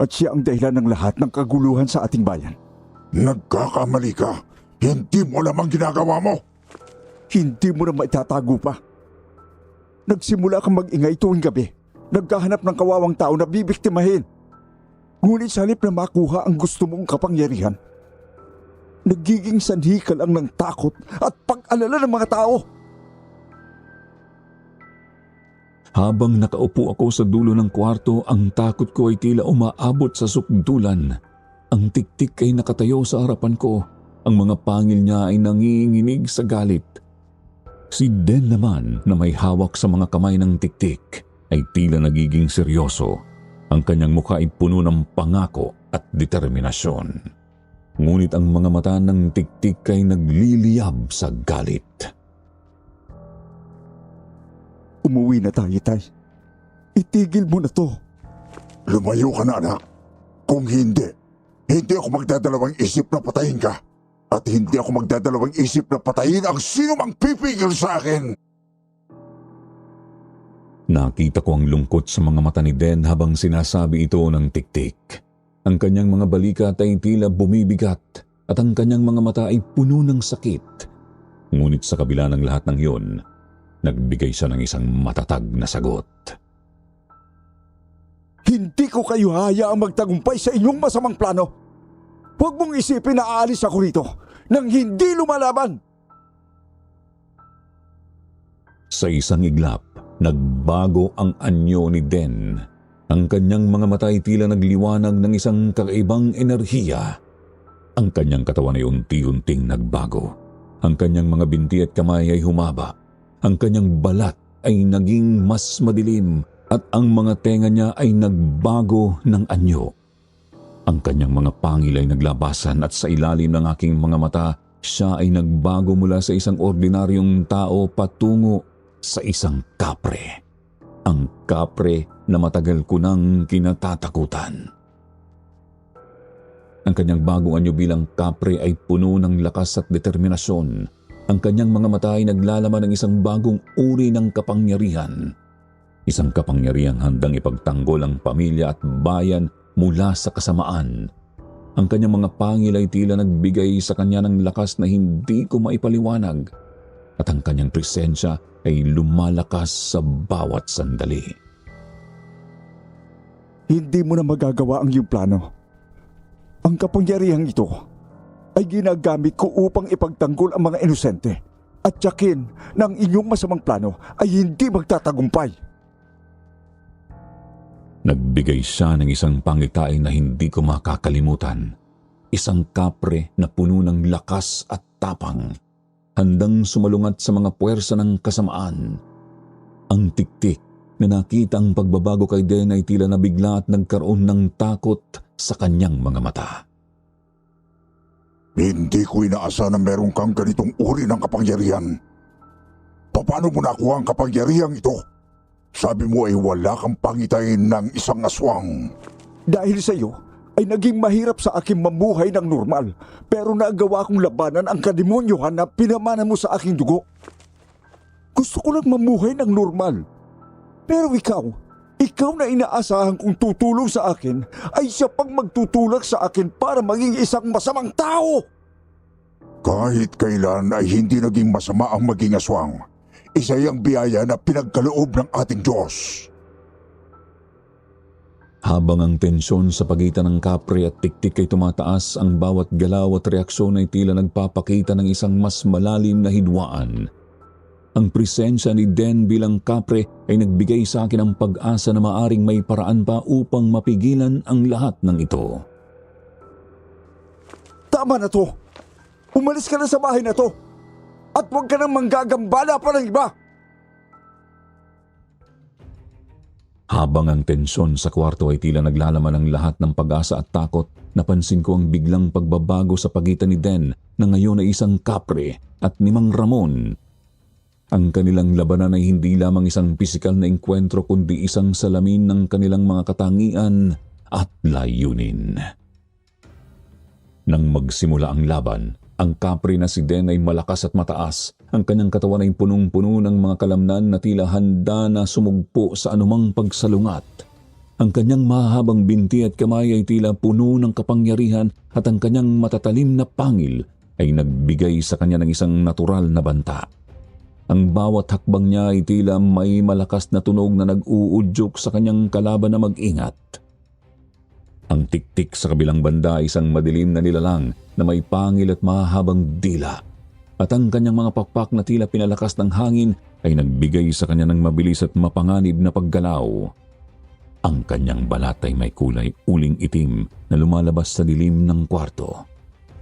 At siya ang dahilan ng lahat ng kaguluhan sa ating bayan. Nagkakamali ka. Hindi mo alam ang ginagawa mo. Hindi mo na maitatago pa. Nagsimula kang mag-ingay tuwing gabi. Nagkahanap ng kawawang tao na bibiktimahin. Ngunit sa halip na makuha ang gusto mong kapangyarihan, nagiging sanhi ka lang ng takot at pag-alala ng mga tao. Habang nakaupo ako sa dulo ng kwarto, ang takot ko ay tila umaabot sa sukdulan. Ang Tiktik ay nakatayo sa harapan ko. Ang mga pangil niya ay nanginginig sa galit. Si Den naman na may hawak sa mga kamay ng Tiktik ay tila nagiging seryoso. Ang kanyang mukha ay puno ng pangako at determinasyon. Ngunit ang mga mata ng Tiktik ay nagliliyab sa galit. Umuwi na tayo, Tay. Itigil mo na to. Lumayo ka na, anak. Kung hindi ako magdadalawang isip na patayin ka. At hindi ako magdadalawang isip na patayin ang sino mang pipigil sa akin. Nakita ko ang lungkot sa mga mata ni Den habang sinasabi ito ng Tiktik. Ang kanyang mga balikat ay tila bumibigat at ang kanyang mga mata ay puno ng sakit. Ngunit sa kabila ng lahat ng iyon, nagbigay siya ng isang matatag na sagot. Hindi ko kayo hayaang magtagumpay sa inyong masamang plano. Huwag mong isipin na aalis ako rito nang hindi lumalaban. Sa isang iglap, nagbago ang anyo ni Den. Ang kanyang mga mata ay tila nagliwanag ng isang kakaibang enerhiya. Ang kanyang katawan ay unti-unting nagbago. Ang kanyang mga binti at kamay ay humaba. Ang kanyang balat ay naging mas madilim at ang mga tenga niya ay nagbago ng anyo. Ang kanyang mga pangil ay naglabasan at sa ilalim ng aking mga mata, siya ay nagbago mula sa isang ordinaryong tao patungo sa isang kapre. Ang kapre na matagal ko nang kinatatakutan. Ang kanyang bagong anyo bilang kapre ay puno ng lakas at determinasyon. Ang kanyang mga mata ay naglalaman ng isang bagong uri ng kapangyarihan. Isang kapangyarihang handang ipagtanggol ang pamilya at bayan mula sa kasamaan. Ang kanyang mga pangil ay tila nagbigay sa kanya ng lakas na hindi ko maipaliwanag. At ang kanyang presensya ay lumalakas sa bawat sandali. Hindi mo na magagawa ang iyong plano. Ang kapangyarihang ito ay ginagamit ko upang ipagtanggol ang mga inosente at tiyakin na ang inyong masamang plano ay hindi magtatagumpay. Nagbigay siya ng isang pangitain na hindi ko makakalimutan. Isang kapre na puno ng lakas at tapang, handang sumalungat sa mga puwersa ng kasamaan. Ang Tiktik na nakita ang pagbabago kay Den ay tila nabigla at nagkaroon ng takot sa kanyang mga mata. Hindi ko inaasa na meron kang ganitong uri ng kapangyarihan. Paano mo nakuha ang kapangyarihang ito? Sabi mo ay wala kang pangitain ng isang aswang. Dahil sa iyo, ay naging mahirap sa akin mamuhay ng normal, pero nagawa kong labanan ang kademonyohan na pinamana mo sa aking dugo. Gusto ko lang mamuhay ng normal. Pero ikaw na inaasahan kong tutulong sa akin, ay siya pang magtutulak sa akin para maging isang masamang tao. Kahit kailan ay hindi naging masama ang maging aswang. Isa yung biyaya na pinagkaloob ng ating Diyos. Habang ang tensyon sa pagitan ng kapre at Tiktik ay tumataas, ang bawat galaw at reaksyon ay tila nagpapakita ng isang mas malalim na hidwaan. Ang presensya ni Den bilang kapre ay nagbigay sa akin ng pag-asa na maaring may paraan pa upang mapigilan ang lahat ng ito. Tama na to. Umalis ka na sa bahay na to. At huwag ka nang manggagambala pa ng iba. Habang ang tensyon sa kwarto ay tila naglalaman ng lahat ng pag-asa at takot, napansin ko ang biglang pagbabago sa pagitan ni Den na ngayon ay isang kapre at ni Mang Ramon. Ang kanilang labanan ay hindi lamang isang pisikal na engkwentro kundi isang salamin ng kanilang mga katangian at layunin. Nang magsimula ang laban, ang kapre na si Den ay malakas at mataas. Ang kanyang katawan ay punong-puno ng mga kalamnan na tila handa na sumugpo sa anumang pagsalungat. Ang kanyang mahahabang binti at kamay ay tila puno ng kapangyarihan at ang kanyang matatalim na pangil ay nagbigay sa kanya ng isang natural na banta. Ang bawat hakbang niya ay tila may malakas na tunog na nag-uudyok sa kanyang kalaban na mag-ingat. Ang tiktik sa kabilang banda ay isang madilim na nilalang na may pangil at mahahabang dila. At ang kanyang mga pakpak na tila pinalakas ng hangin ay nagbigay sa kanya ng mabilis at mapanganib na paggalaw. Ang kanyang balat ay may kulay uling itim na lumalabas sa dilim ng kwarto.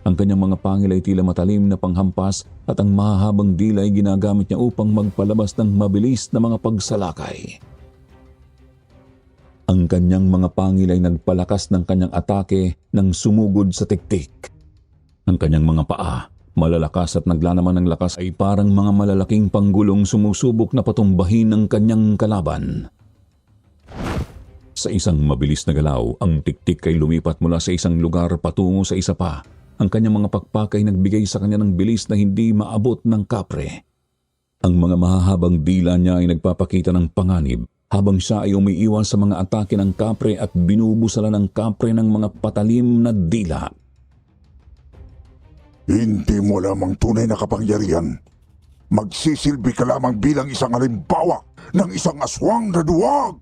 Ang kanyang mga pangil ay tila matalim na panghampas at ang mahahabang dila ay ginagamit niya upang magpalabas ng mabilis na mga pagsalakay. Ang kanyang mga pangil ay nagpalakas ng kanyang atake nang sumugod sa tiktik. Ang kanyang mga paa, malalakas at naglalaman ng lakas ay parang mga malalaking panggulong sumusubok na patumbahin ang kanyang kalaban. Sa isang mabilis na galaw, ang tiktik ay lumipat mula sa isang lugar patungo sa isa pa. Ang kanyang mga pakpak ay nagbigay sa kanya ng bilis na hindi maabot ng kapre. Ang mga mahahabang dila niya ay nagpapakita ng panganib habang siya ay umiiwas sa mga atake ng kapre at binubusalan ng kapre ng mga patalim na dila. Hindi mo lamang tunay na kapangyarihan. Magsisilbi ka lamang bilang isang halimbawa ng isang aswang na duwag.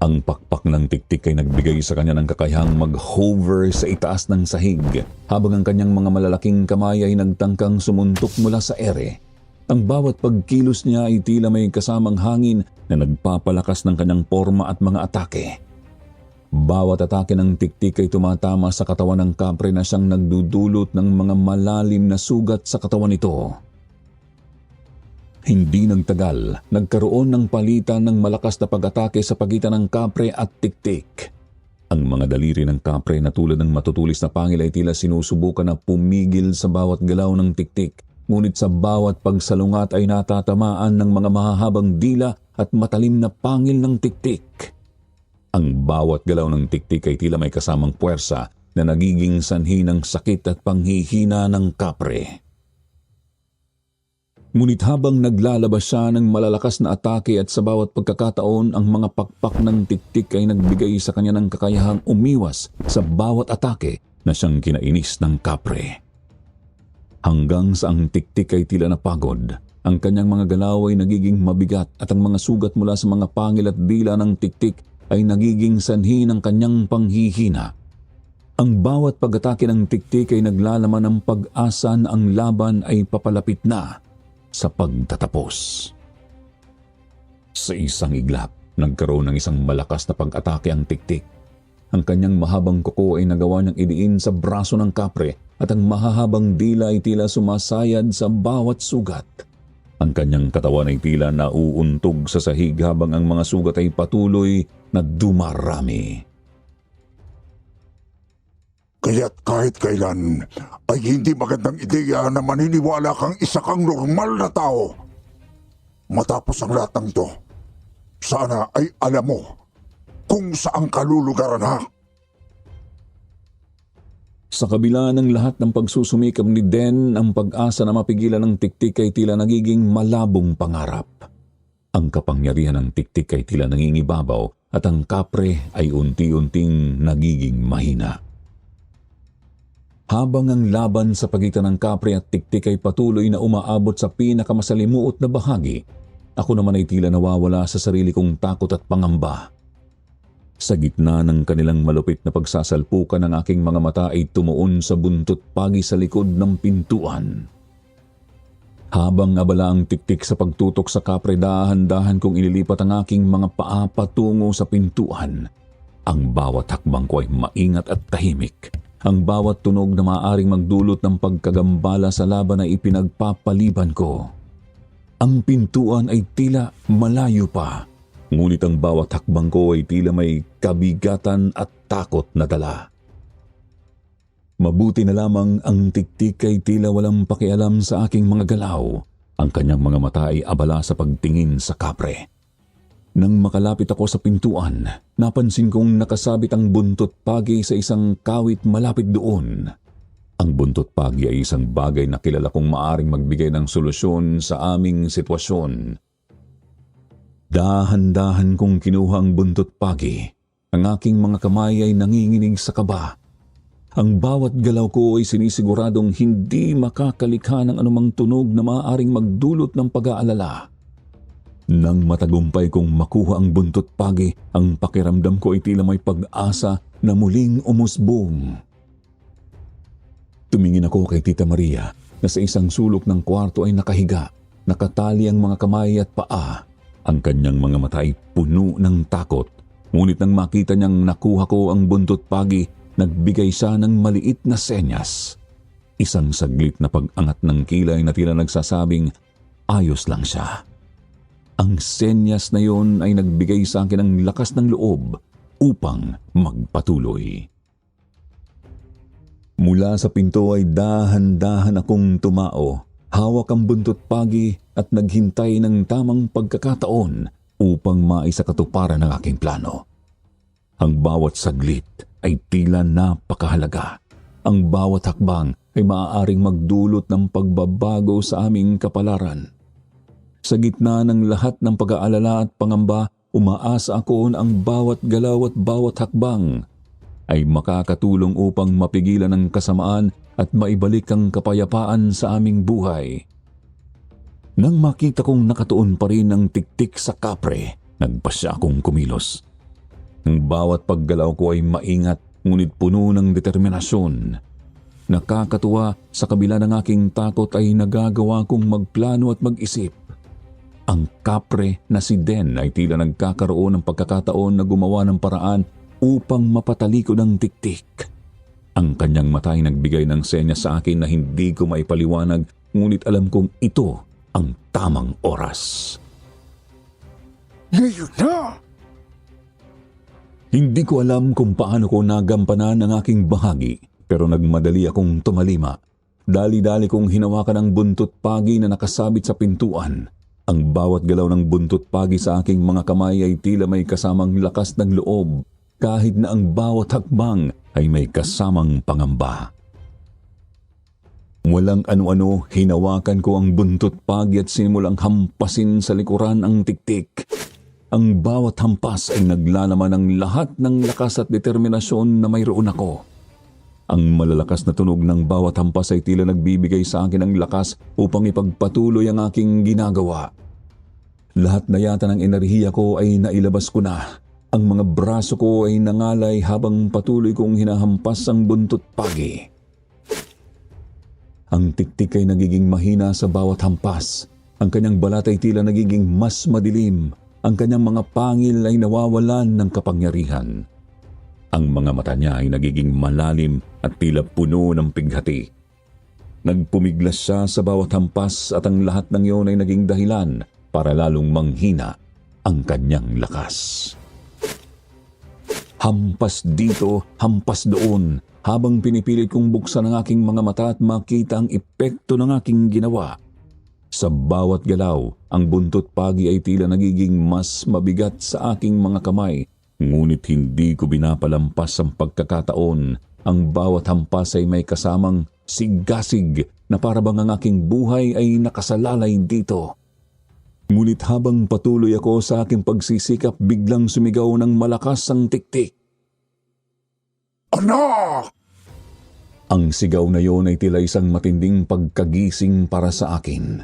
Ang pakpak ng tiktik ay nagbigay sa kanya ng kakayahang mag-hover sa itaas ng sahig habang ang kanyang mga malalaking kamay ay nagtangkang sumuntok mula sa ere. Ang bawat pagkilos niya ay tila may kasamang hangin na nagpapalakas ng kanyang porma at mga atake. Bawat atake ng tiktik ay tumatama sa katawan ng kapre na siyang nagdudulot ng mga malalim na sugat sa katawan nito. Hindi nagtagal, nagkaroon ng palitan ng malakas na pag-atake sa pagitan ng kapre at tiktik. Ang mga daliri ng kapre na tulad ng matutulis na pangil ay tila sinusubukan na pumigil sa bawat galaw ng tiktik, ngunit sa bawat pagsalungat ay natatamaan ng mga mahahabang dila at matalim na pangil ng tiktik. Ang bawat galaw ng tiktik ay tila may kasamang puwersa na nagiging sanhi ng sakit at panghihina ng kapre. Ngunit habang naglalabas siya ng malalakas na atake at sa bawat pagkakataon ang mga pakpak ng tiktik ay nagbigay sa kanya ng kakayahang umiwas sa bawat atake na siyang kinainis ng kapre. Hanggang sa ang tiktik ay tila napagod, ang kanyang mga galaw ay nagiging mabigat at ang mga sugat mula sa mga pangil at dila ng tiktik ay nagiging sanhi ng kanyang panghihina. Ang bawat pag-atake ng tiktik ay naglalaman ng pag-asa na ang laban ay papalapit na sa pagtatapos. Sa isang iglap, nagkaroon ng isang malakas na pag-atake ang tiktik. Ang kanyang mahabang kuko ay nagawa niyang idiin sa braso ng kapre at ang mahahabang dila ay tila sumasayad sa bawat sugat. Ang kanyang katawan ay tila nauuntog sa sahig habang ang mga sugat ay patuloy na dumarami. Kaya't kahit kailan ay hindi magandang ideya na maniniwala kang isa kang normal na tao. Matapos ang lahat ng ito, sana ay alam mo kung saan ka lulugaran, ha? Sa kabila ng lahat ng pagsusumikap ni Den, ang pag-asa na mapigilan ng tiktik ay tila nagiging malabong pangarap. Ang kapangyarihan ng tiktik ay tila nangingibabaw at ang kapre ay unti-unting nagiging mahina. Habang ang laban sa pagitan ng kapre at tiktik ay patuloy na umaabot sa pinakamasalimuot na bahagi, ako naman ay tila nawawala sa sarili kong takot at pangamba. Sa gitna ng kanilang malupit na pagsasalpukan, ang aking mga mata ay tumuon sa buntot pagi sa likod ng pintuan. Habang abala ang tiktik sa pagtutok sa kapre, dahan-dahan kong inilipat ang aking mga paa patungo sa pintuan. Ang bawat hakbang ko ay maingat at tahimik. Ang bawat tunog na maaaring magdulot ng pagkagambala sa laban ay ipinagpapaliban ko. Ang pintuan ay tila malayo pa, Ngunit ang bawat hakbang ko ay tila may kabigatan at takot na dala. Mabuti na lamang ang tiktik ay tila walang pakialam sa aking mga galaw. Ang kanyang mga mata ay abala sa pagtingin sa kapre. Nang makalapit ako sa pintuan, napansin kong nakasabit ang buntot pagi sa isang kawit malapit doon. Ang buntot pagi ay isang bagay na kilala kong maaring magbigay ng solusyon sa aming sitwasyon. Dahan-dahan kong kinuha ang buntot pagi. Ang aking mga kamay ay nanginginig sa kaba. Ang bawat galaw ko ay sinisiguradong hindi makakalikha ng anumang tunog na maaaring magdulot ng pag-aalala. Nang matagumpay kong makuha ang buntot pagi, ang pakiramdam ko ay tila may pag-asa na muling umusbong. Tumingin ako kay Tita Maria na sa isang sulok ng kwarto ay nakahiga, nakatali ang mga kamay at paa. Ang kanyang mga mata ay puno ng takot. Ngunit nang makita niyang nakuha ko ang buntot pagi, nagbigay siya ng maliit na senyas. Isang saglit na pag-angat ng kilay na tila nagsasabing, ayos lang siya. Ang senyas na yon ay nagbigay sa akin ng lakas ng loob upang magpatuloy. Mula sa pinto ay dahan-dahan akong tumao. Hawak ang buntot pagi at naghintay ng tamang pagkakataon upang maisakatuparan ang aking plano. Ang bawat saglit ay tila napakahalaga. Ang bawat hakbang ay maaaring magdulot ng pagbabago sa aming kapalaran. Sa gitna ng lahat ng pag-aalala at pangamba, umaasa ako na ang bawat galaw at bawat hakbang ay makakatulong upang mapigilan ang kasamaan at maibalik ang kapayapaan sa aming buhay. Nang makita kong nakatuon pa rin ang tiktik sa kapre, nagpasya akong kumilos. Ang bawat paggalaw ko ay maingat ngunit puno ng determinasyon. Nakakatuwa, sa kabila ng aking takot ay nagagawa kong magplano at mag-isip. Ang kapre na si Den ay tila nagkakaroon ng pagkakataon na gumawa ng paraan upang mapatalikod ang tiktik. Ang kanyang mata ay nagbigay ng senya sa akin na hindi ko maipaliwanag, ngunit alam kong ito ang tamang oras. Ngayon na! Hindi ko alam kung paano ko nagampanan ang aking bahagi, pero nagmadali akong tumalima. Dali-dali kong hinawakan ang buntot pagi na nakasabit sa pintuan. Ang bawat galaw ng buntot pagi sa aking mga kamay ay tila may kasamang lakas ng loob, kahit na ang bawat hakbang ay may kasamang pangamba. Walang ano-ano, hinawakan ko ang buntot pagi at sinimulang hampasin sa likuran ang tiktik. Ang bawat hampas ay naglalaman ng lahat ng lakas at determinasyon na mayroon ako. Ang malalakas na tunog ng bawat hampas ay tila nagbibigay sa akin ng lakas upang ipagpatuloy ang aking ginagawa. Lahat na yata ng enerhiya ko ay nailabas ko na. Ang mga braso ko ay nangalay habang patuloy kong hinahampas ang buntot pagi. Ang tiktik ay nagiging mahina sa bawat hampas. Ang kanyang balat ay tila nagiging mas madilim. Ang kanyang mga pangil ay nawawalan ng kapangyarihan. Ang mga mata niya ay nagiging malalim at tila puno ng pighati. Nagpumiglas siya sa bawat hampas at ang lahat ng iyon ay naging dahilan para lalong manghina ang kanyang lakas. Hampas dito, hampas doon, habang pinipilit kong buksan ang aking mga mata at makita ang epekto ng aking ginawa. Sa bawat galaw, ang buntot pagi ay tila nagiging mas mabigat sa aking mga kamay, ngunit hindi ko binapalampas ang pagkakataon. Ang bawat hampas ay may kasamang sigasig na parabang ang aking buhay ay nakasalalay dito. Ngunit habang patuloy ako sa aking pagsisikap, biglang sumigaw ng malakas ang tiktik. Anak! Ang sigaw na yon ay tila isang matinding pagkagising para sa akin.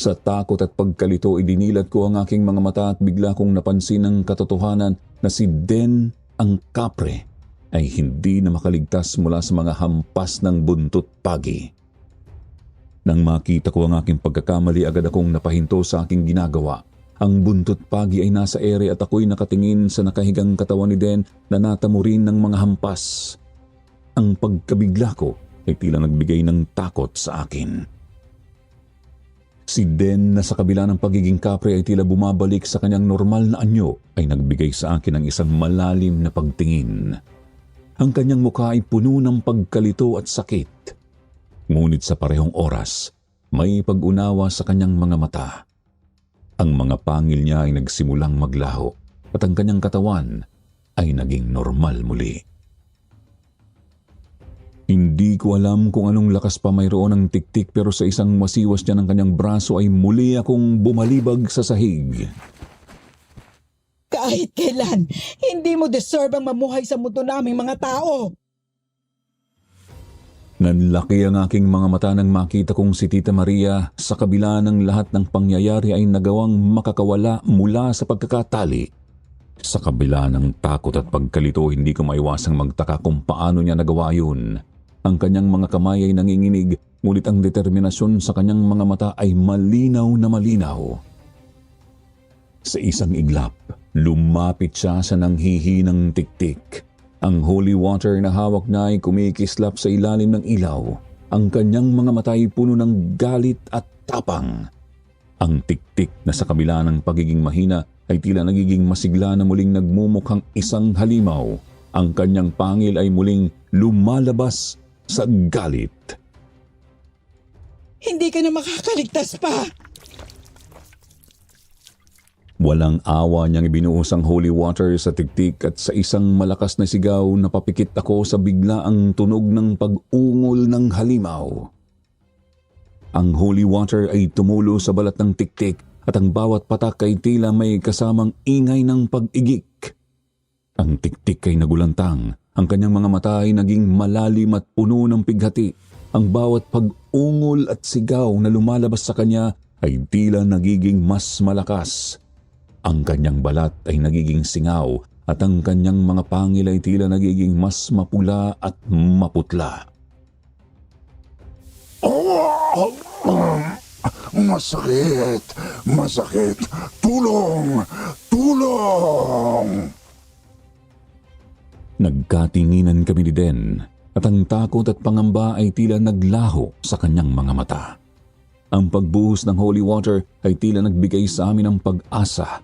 Sa takot at pagkalito, idinilat ko ang aking mga mata at bigla kong napansin ang katotohanan na si Den ang kapre ay hindi na makaligtas mula sa mga hampas ng buntot pagi. Nang makita ko ang aking pagkakamali, agad akong napahinto sa aking ginagawa. Ang buntot pagi ay nasa ere at ako'y nakatingin sa nakahigang katawan ni Den na natamo rin ng mga hampas. Ang pagkabigla ko ay tila nagbigay ng takot sa akin. Si Den na sa kabila ng pagiging kapre ay tila bumabalik sa kanyang normal na anyo ay nagbigay sa akin ng isang malalim na pagtingin. Ang kanyang mukha ay puno ng pagkalito at sakit. Ngunit sa parehong oras, may pag-unawa sa kanyang mga mata. Ang mga pangil niya ay nagsimulang maglaho at ang kanyang katawan ay naging normal muli. Hindi ko alam kung anong lakas pa mayroon ng tiktik pero sa isang masiwas niya ng kanyang braso ay muli akong bumalibag sa sahig. Kahit kailan, hindi mo deserve ang mamuhay sa mundo naming mga tao. Nanlaki ang aking mga mata nang makita kong si Tita Maria sa kabila ng lahat ng pangyayari ay nagawang makakawala mula sa pagkakatali. Sa kabila ng takot at pagkalito, hindi ko maiwasang magtaka kung paano niya nagawa yun. Ang kanyang mga kamay ay nanginginig, ngunit ang determinasyon sa kanyang mga mata ay malinaw na malinaw. Sa isang iglap, lumapit siya sa nanghihinang tiktik. Ang holy water na hawak na ay kumikislap sa ilalim ng ilaw. Ang kanyang mga mata ay puno ng galit at tapang. Ang tiktik na sa kabila ng pagiging mahina ay tila nagiging masigla na muling nagmumukhang isang halimaw. Ang kanyang pangil ay muling lumalabas sa galit. Hindi ka na makakaligtas pa. Walang awa niyang ibinuhos ang holy water sa tiktik at sa isang malakas na sigaw napapikit ako sa biglaang tunog ng pag-ungol ng halimaw. Ang holy water ay tumulo sa balat ng tiktik at ang bawat patak ay tila may kasamang ingay ng pag-igik. Ang tiktik ay nagulantang, ang kanyang mga mata ay naging malalim at puno ng pighati. Ang bawat pag-ungol at sigaw na lumalabas sa kanya ay tila nagiging mas malakas. Ang kanyang balat ay nagiging singaw at ang kanyang mga pangil ay tila nagiging mas mapula at maputla. Masakit! Masakit! Tulong! Tulong! Nagkatinginan kami ni Den at ang takot at pangamba ay tila naglaho sa kanyang mga mata. Ang pagbuhos ng holy water ay tila nagbigay sa amin ng pag-asa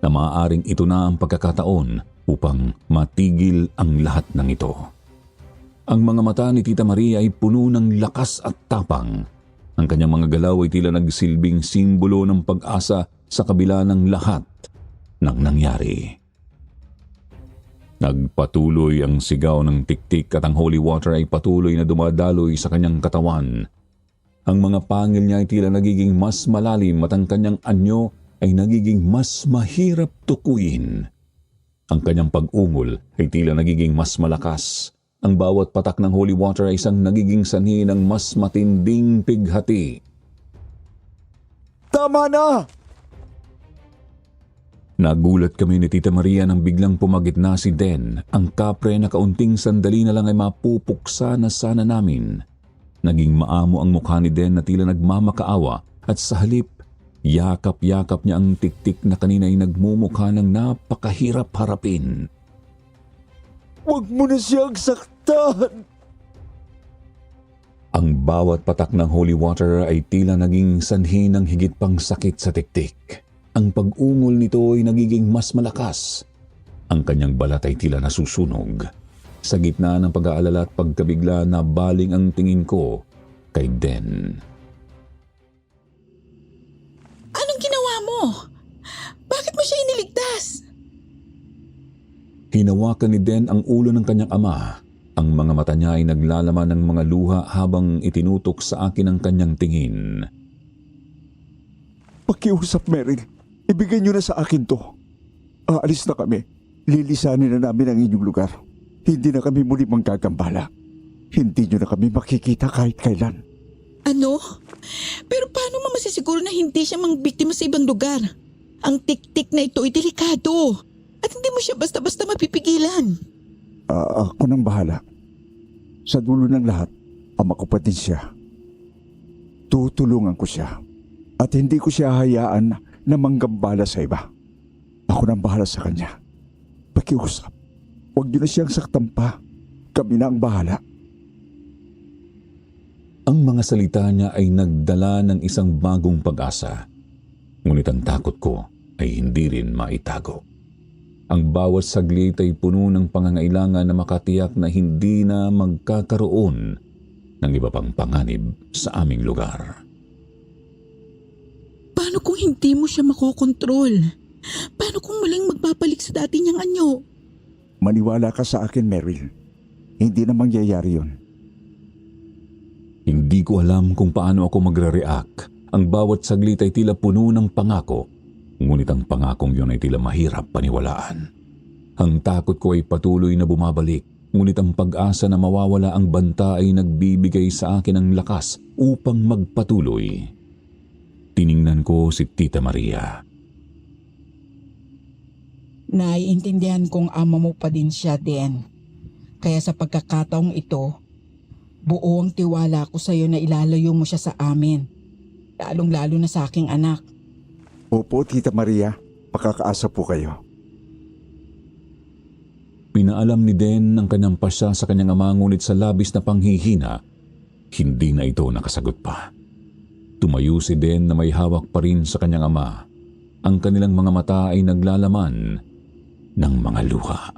na maaaring ito na ang pagkakataon upang matigil ang lahat ng ito. Ang mga mata ni Tita Maria ay puno ng lakas at tapang. Ang kanyang mga galaw ay tila nagsilbing simbolo ng pag-asa sa kabila ng lahat ng nangyari. Nagpatuloy ang sigaw ng tiktik at ang holy water ay patuloy na dumadaloy sa kanyang katawan. Ang mga pangil niya ay tila nagiging mas malalim at ang kanyang anyo ay nagiging mas mahirap tukuyin. Ang kanyang pag-ungol ay tila nagiging mas malakas. Ang bawat patak ng holy water ay isang nagiging sanhi ng mas matinding pighati. Tama na! Nagulat kami ni Tita Maria nang biglang pumagitna si Den, ang kapre na kaunting sandali na lang ay mapupuksa na sana namin. Naging maamo ang mukha ni Den na tila nagmamakaawa at sa halip, yakap-yakap niya ang tiktik na kanina ay nagmumukha ng napakahirap harapin. Huwag mo na siyang saktan! Ang bawat patak ng holy water ay tila naging sanhi ng higit pang sakit sa tiktik. Ang pag-ungol nito ay nagiging mas malakas. Ang kanyang balat ay tila nasusunog. Sa gitna ng pag-aalala at pagkabigla na baling ang tingin ko kay Den. Anong ginawa mo? Bakit mo siya iniligtas? Hinawakan ni Den ang ulo ng kanyang ama. Ang mga mata niya ay naglalaman ng mga luha habang itinutok sa akin ang kanyang tingin. Pakiusap, Meryl. Ibigay niyo na sa akin to. Aalis na kami. Lilisanin na namin ang inyong lugar. Hindi na kami muli manggagambala. Hindi niyo na kami makikita kahit kailan. Ano? Pero paano mo masisiguro na hindi siya mangbiktima sa ibang lugar? Ang tiktik na ito ay delikado. At hindi mo siya basta-basta mapipigilan. Ako nang bahala. Sa dulo ng lahat, ama ko pa din siya. Tutulungan ko siya. At hindi ko siya hayaan na manggambala sa iba. Ako nang bahala sa kanya. Pakiusap. Huwag niyo na siyang saktan pa. Kami na ang bahala. Ang mga salita niya ay nagdala ng isang bagong pag-asa. Ngunit ang takot ko ay hindi rin maitago. Ang bawat saglit ay puno ng pangangailangan na makatiyak na hindi na magkakaroon ng iba pang panganib sa aming lugar. Paano kung hindi mo siya makokontrol? Paano kung muling magbabalik sa dati niyang anyo? Maniwala ka sa akin, Meryl. Hindi na mangyayari yun. Hindi ko alam kung paano ako magre-react. Ang bawat saglit ay tila puno ng pangako, ngunit ang pangakong yun ay tila mahirap paniwalaan. Ang takot ko ay patuloy na bumabalik, ngunit ang pag-asa na mawawala ang banta ay nagbibigay sa akin ng lakas upang magpatuloy. Tiningnan ko si Tita Maria. Naiintindihan kong ama mo pa din siya din. Kaya sa pagkakataong ito, buo ang tiwala ko sa iyo na ilalayo mo siya sa amin. Lalong-lalo na sa aking anak. Opo, Tita Maria. Pakakaasa po kayo. Pinaalam ni Den ang kanyang pasya sa kanyang ama, ngunit sa labis na panghihina, hindi na ito nakasagot pa. Tumayo si Den na may hawak pa rin sa kanyang ama. Ang kanilang mga mata ay naglalaman ng mga luha.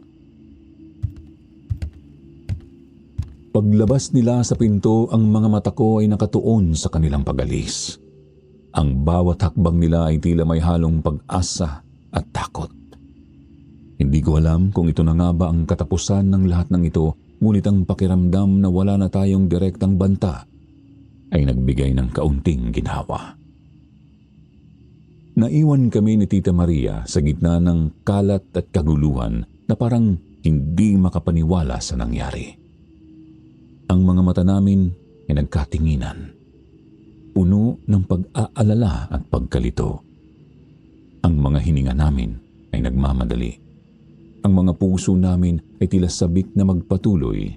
Paglabas nila sa pinto, ang mga mata ko ay nakatuon sa kanilang pag-alis. Ang bawat hakbang nila ay tila may halong pag-asa at takot. Hindi ko alam kung ito na nga ba ang katapusan ng lahat ng ito, ngunit ang pakiramdam na wala na tayong direktang banta ay nagbigay ng kaunting ginhawa. Naiwan kami ni Tita Maria sa gitna ng kalat at kaguluhan na parang hindi makapaniwala sa nangyari. Ang mga mata namin ay nagkatinginan, puno ng pag-aalala at pagkalito. Ang mga hininga namin ay nagmamadali. Ang mga puso namin ay tila sabik na magpatuloy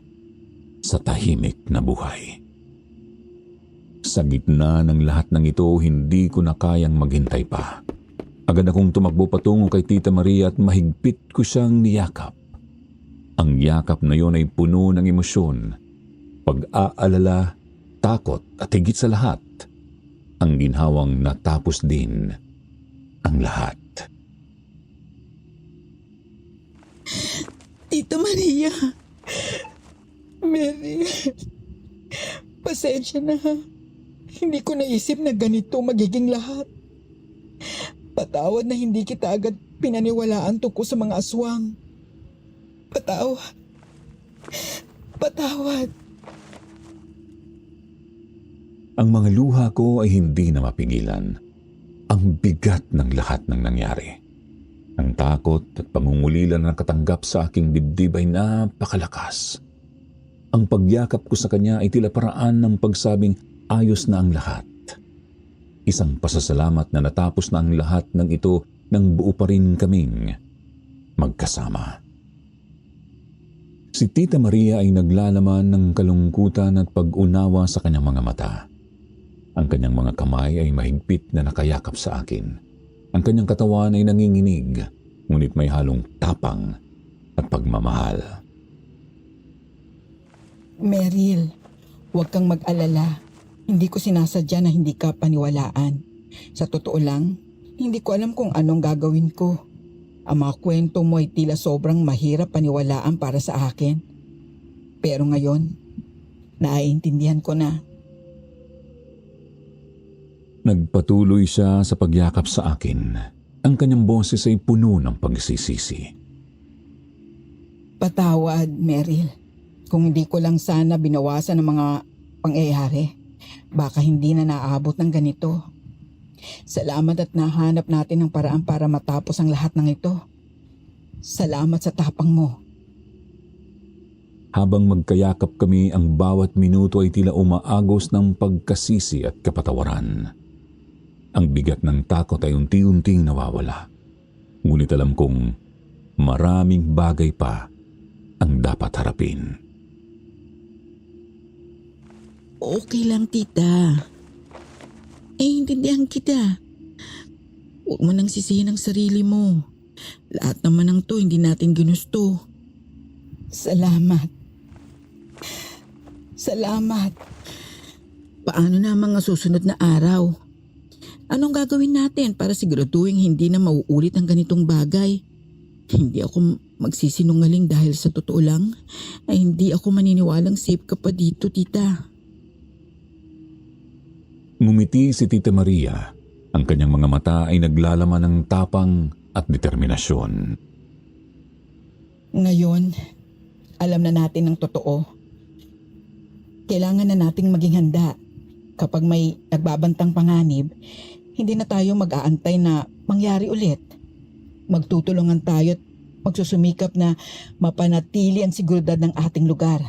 sa tahimik na buhay. Sa gitna ng lahat ng ito, hindi ko na kayang maghintay pa. Agad akong tumakbo patungo kay Tita Maria at mahigpit ko siyang niyakap. Ang yakap na yon ay puno ng emosyon, pag-aalala, takot at higit sa lahat, ang ginhawang natapos din ang lahat. Tita Maria, Mary, pasensya na ha. Hindi ko naisip na ganito magiging lahat. Patawad na hindi kita agad pinaniwalaan tungkol sa mga aswang. Patawad. Patawad. Ang mga luha ko ay hindi na mapigilan. Ang bigat ng lahat ng nangyari. Ang takot at pangungulila na nakatanggap sa aking dibdib ay napakalakas. Ang pagyakap ko sa kanya ay tila paraan ng pagsabing ayos na ang lahat. Isang pasasalamat na natapos na ang lahat ng ito nang buo pa rin kaming magkasama. Si Tita Maria ay naglalaman ng kalungkutan at pag-unawa sa kanyang mga mata. Ang kanyang mga kamay ay mahigpit na nakayakap sa akin. Ang kanyang katawan ay nanginginig, ngunit may halong tapang at pagmamahal. Meryl, huwag kang mag-alala. Hindi ko sinasadya na hindi ka paniwalaan. Sa totoo lang, hindi ko alam kung anong gagawin ko. Ang mga kwento mo ay tila sobrang mahirap paniwalaan para sa akin. Pero ngayon, naiintindihan ko na. Nagpatuloy siya sa pagyakap sa akin. Ang kanyang boses ay puno ng pagsisisi. Patawad, Meryl. Kung hindi ko lang sana binawasan ng mga pangyayari, baka hindi na naabot ng ganito. Salamat at nahanap natin ng paraan para matapos ang lahat ng ito. Salamat sa tapang mo. Habang magkayakap kami, ang bawat minuto ay tila umaagos ng pagkasisi at kapatawaran. Ang bigat ng takot ay unti-unting nawawala. Ngunit alam kong maraming bagay pa ang dapat harapin. Okay lang, tita. Intindihan kita. Huwag mo nang sisihin ang sarili mo. Lahat naman ng to hindi natin ginusto. Salamat. Salamat. Paano na ang mga susunod na araw? Anong gagawin natin para siguraduhin hindi na mauulit ang ganitong bagay? Hindi ako magsisinungaling dahil sa totoo lang ay hindi ako maniniwalang safe ka pa dito, tita. Ngumiti si Tita Maria. Ang kanyang mga mata ay naglalaman ng tapang at determinasyon. Ngayon, alam na natin ang totoo. Kailangan na nating maging handa. Kapag may nagbabantang panganib, hindi na tayo mag-aantay na mangyari ulit. Magtutulungan tayo at magsusumikap na mapanatili ang seguridad ng ating lugar.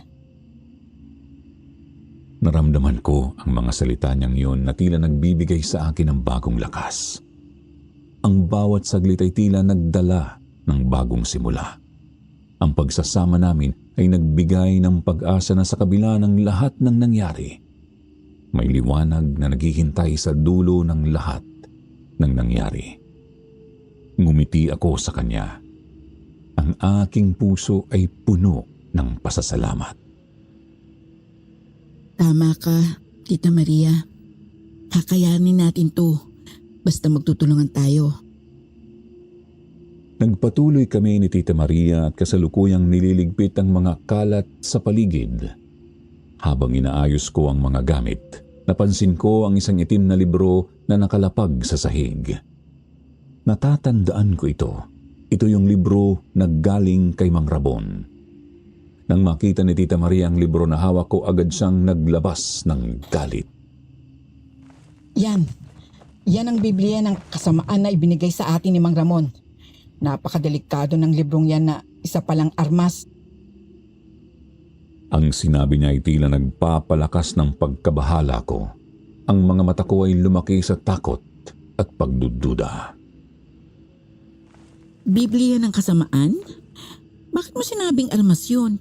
Naramdaman ko ang mga salita niyang yun na tila nagbibigay sa akin ng bagong lakas. Ang bawat saglit ay tila nagdala ng bagong simula. Ang pagsasama namin ay nagbigay ng pag-asa na sa kabila ng lahat ng nangyari, may liwanag na naghihintay sa dulo ng lahat ng nangyari. Ngumiti ako sa kanya. Ang aking puso ay puno ng pasasalamat. Tama ka, Tita Maria. Kakayanin natin to. Basta magtutulungan tayo. Nagpatuloy kami ni Tita Maria at kasalukuyang nililigpit ang mga kalat sa paligid. Habang inaayos ko ang mga gamit, napansin ko ang isang itim na libro na nakalapag sa sahig. Natatandaan ko ito. Ito yung libro na galing kay Mang Rabon. Nang makita ni Tita Maria ang libro na hawak ko, agad siyang naglabas ng galit. Yan ang Biblia ng kasamaan na ibinigay sa atin ni Mang Ramon. Napakadelikado ng librong yan na isa palang armas. Ang sinabi niya ay tila nagpapalakas ng pagkabahala ko. Ang mga mata ko ay lumaki sa takot at pagdududa. Biblia ng kasamaan? Bakit mo sinabing armas yun?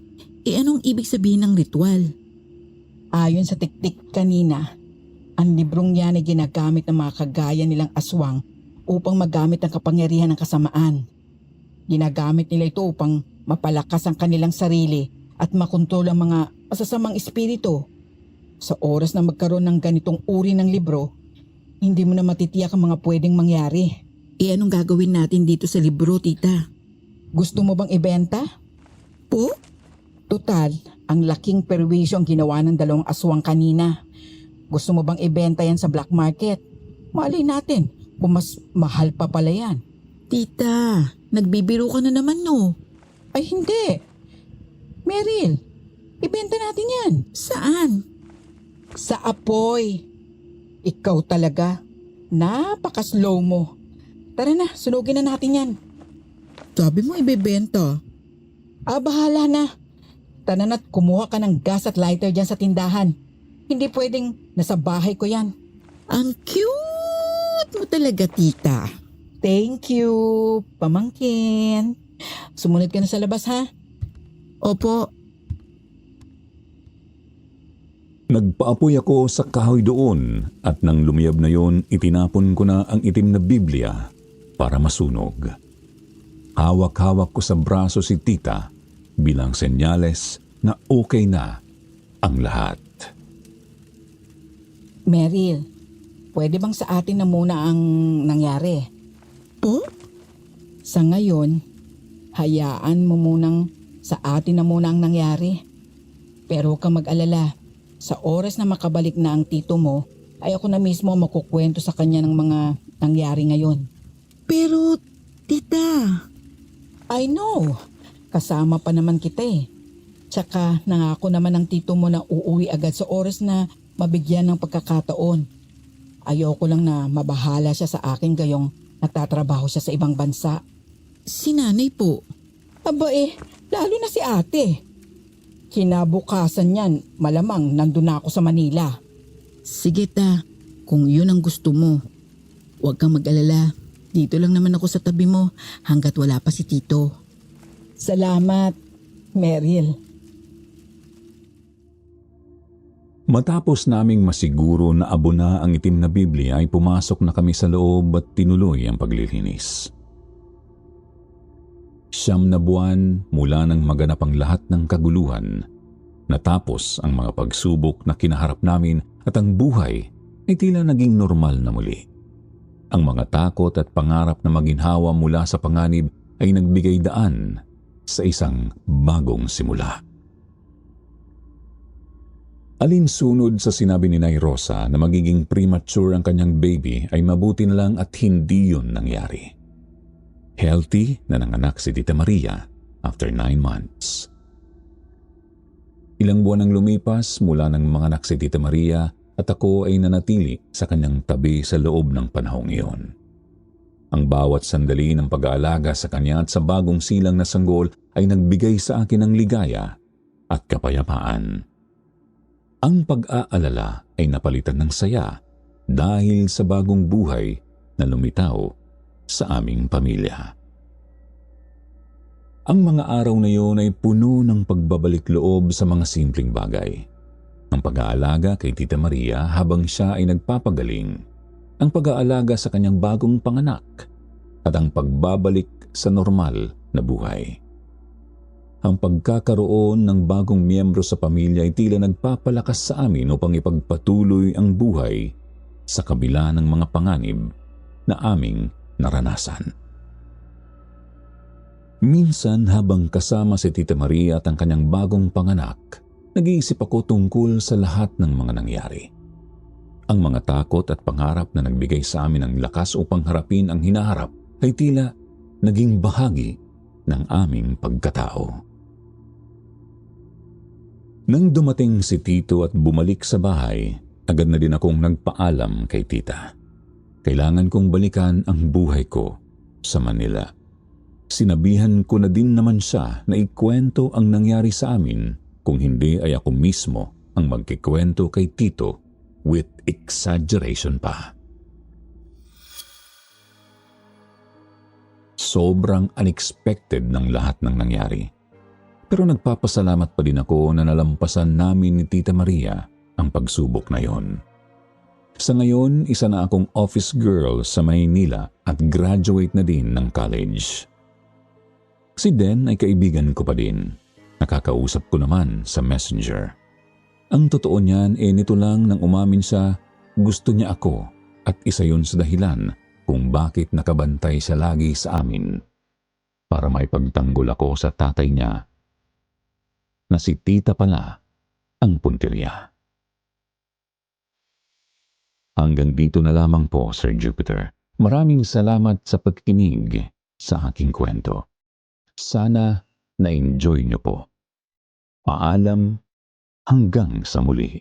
Anong ibig sabihin ng ritual? Ayon sa tiktik kanina, ang librong yan ay ginagamit ng mga kagaya nilang aswang upang magamit ang kapangyarihan ng kasamaan. Ginagamit nila ito upang mapalakas ang kanilang sarili at makontrol ang mga masasamang espiritu. Sa oras na magkaroon ng ganitong uri ng libro, hindi mo na matitiyak ang mga pwedeng mangyari. Anong gagawin natin dito sa libro, tita? Gusto mo bang ibenta? Po? Tutal, ang laking perwisyo ang ginawa ng dalawang aswang kanina. Gusto mo bang ibenta yan sa black market? Malay natin kung mas mahal pa pala yan. Tita, nagbibiro ka na naman no. Ay hindi. Meryl, ibenta natin yan. Saan? Sa apoy. Ikaw talaga. Napaka-slow mo. Tara na, sunugin na natin yan. Sabi mo ibebenta. Bahala na. Tara na't kumuha ka ng gas at lighter dyan sa tindahan. Hindi pwedeng nasa bahay ko yan. Ang cute mo talaga, tita. Thank you, pamangkin. Sumunod ka na sa labas, ha? Opo. Nagpaapoy ako sa kahoy doon at nang lumiyab na yon, itinapon ko na ang itim na Biblia para masunog. Hawak-hawak ko sa braso si tita bilang senyales na okay na ang lahat. Meryl, pwede bang sa atin na muna ang nangyari? Po? Sa ngayon, hayaan mo munang sa atin na muna ang nangyari. Pero huwag kang mag-alala. Sa oras na makabalik na ang tito mo, ay ako na mismo makukwento sa kanya ng mga nangyari ngayon. Pero, tita. I know. Kasama pa naman kita eh. Tsaka nangako naman ng tito mo na uuwi agad sa oras na mabigyan ng pagkakataon. Ayoko lang na mabahala siya sa akin gayong nagtatrabaho siya sa ibang bansa. Si nanay po. Aba lalo na si ate. Kinabukasan yan, malamang nandun na ako sa Manila. Sige ta, kung yun ang gusto mo. Huwag kang mag-alala. Dito lang naman ako sa tabi mo hanggat wala pa si tito. Salamat, Meryl. Matapos naming masiguro na abo na ang itim na Biblia ay pumasok na kami sa loob at tinuloy ang paglilinis. 9 na buwan mula nang maganap ang lahat ng kaguluhan, Natapos ang mga pagsubok na kinaharap namin at ang buhay ay tila naging normal na muli. Ang mga takot at pangarap na maginhawa mula sa panganib ay nagbigay daan sa isang bagong simula. Alinsunod sa sinabi ni Nay Rosa na magiging premature ang kanyang baby ay mabuti na lang at hindi yun nangyari. Healthy na nanganak si Tita Maria after 9 months. Ilang buwan ang lumipas mula nang manganak si Tita Maria at ako ay nanatili sa kanyang tabi sa loob ng panahong iyon. Ang bawat sandali ng pag-aalaga sa kanya at sa bagong silang na sanggol ay nagbigay sa akin ng ligaya at kapayapaan. Ang pag-aalala ay napalitan ng saya dahil sa bagong buhay na lumitaw sa aming pamilya. Ang mga araw na iyon ay puno ng pagbabalik loob sa mga simpleng bagay. Ang pag-aalaga kay Tita Maria habang siya ay nagpapagaling, ang pag-aalaga sa kanyang bagong panganak, at ang pagbabalik sa normal na buhay. Ang pagkakaroon ng bagong miyembro sa pamilya ay tila nagpapalakas sa amin upang ipagpatuloy ang buhay sa kabila ng mga panganib na aming naranasan. Minsan habang kasama si Tita Maria at ang kanyang bagong panganak, nag-iisip ako tungkol sa lahat ng mga nangyari. Ang mga takot at pangarap na nagbigay sa amin ng lakas upang harapin ang hinaharap ay tila naging bahagi ng aming pagkatao. Nang dumating si Tito at bumalik sa bahay, agad na din akong nagpaalam kay Tita. Kailangan kong balikan ang buhay ko sa Manila. Sinabihan ko na din naman siya na ikwento ang nangyari sa amin, kung hindi ay ako mismo ang magkikwento kay Tito with exaggeration pa. Sobrang unexpected ng lahat ng nangyari. Pero nagpapasalamat pa din ako na nalampasan namin ni Tita Maria ang pagsubok na yon. Sa ngayon, isa na akong office girl sa Maynila at graduate na din ng college. Si Den ay kaibigan ko pa din. Nakakausap ko naman sa Messenger. Ang totoo niyan nito lang nang umamin siya, gusto niya ako at isa yun sa dahilan kung bakit nakabantay siya lagi sa amin para maipagtanggol ako sa tatay niya na si Tita pala ang puntirya. Hanggang dito na lamang po, Sir Jupiter. Maraming salamat sa pagkikinig sa aking kwento. Sana na-enjoy niyo po. Paalam hanggang sa muli.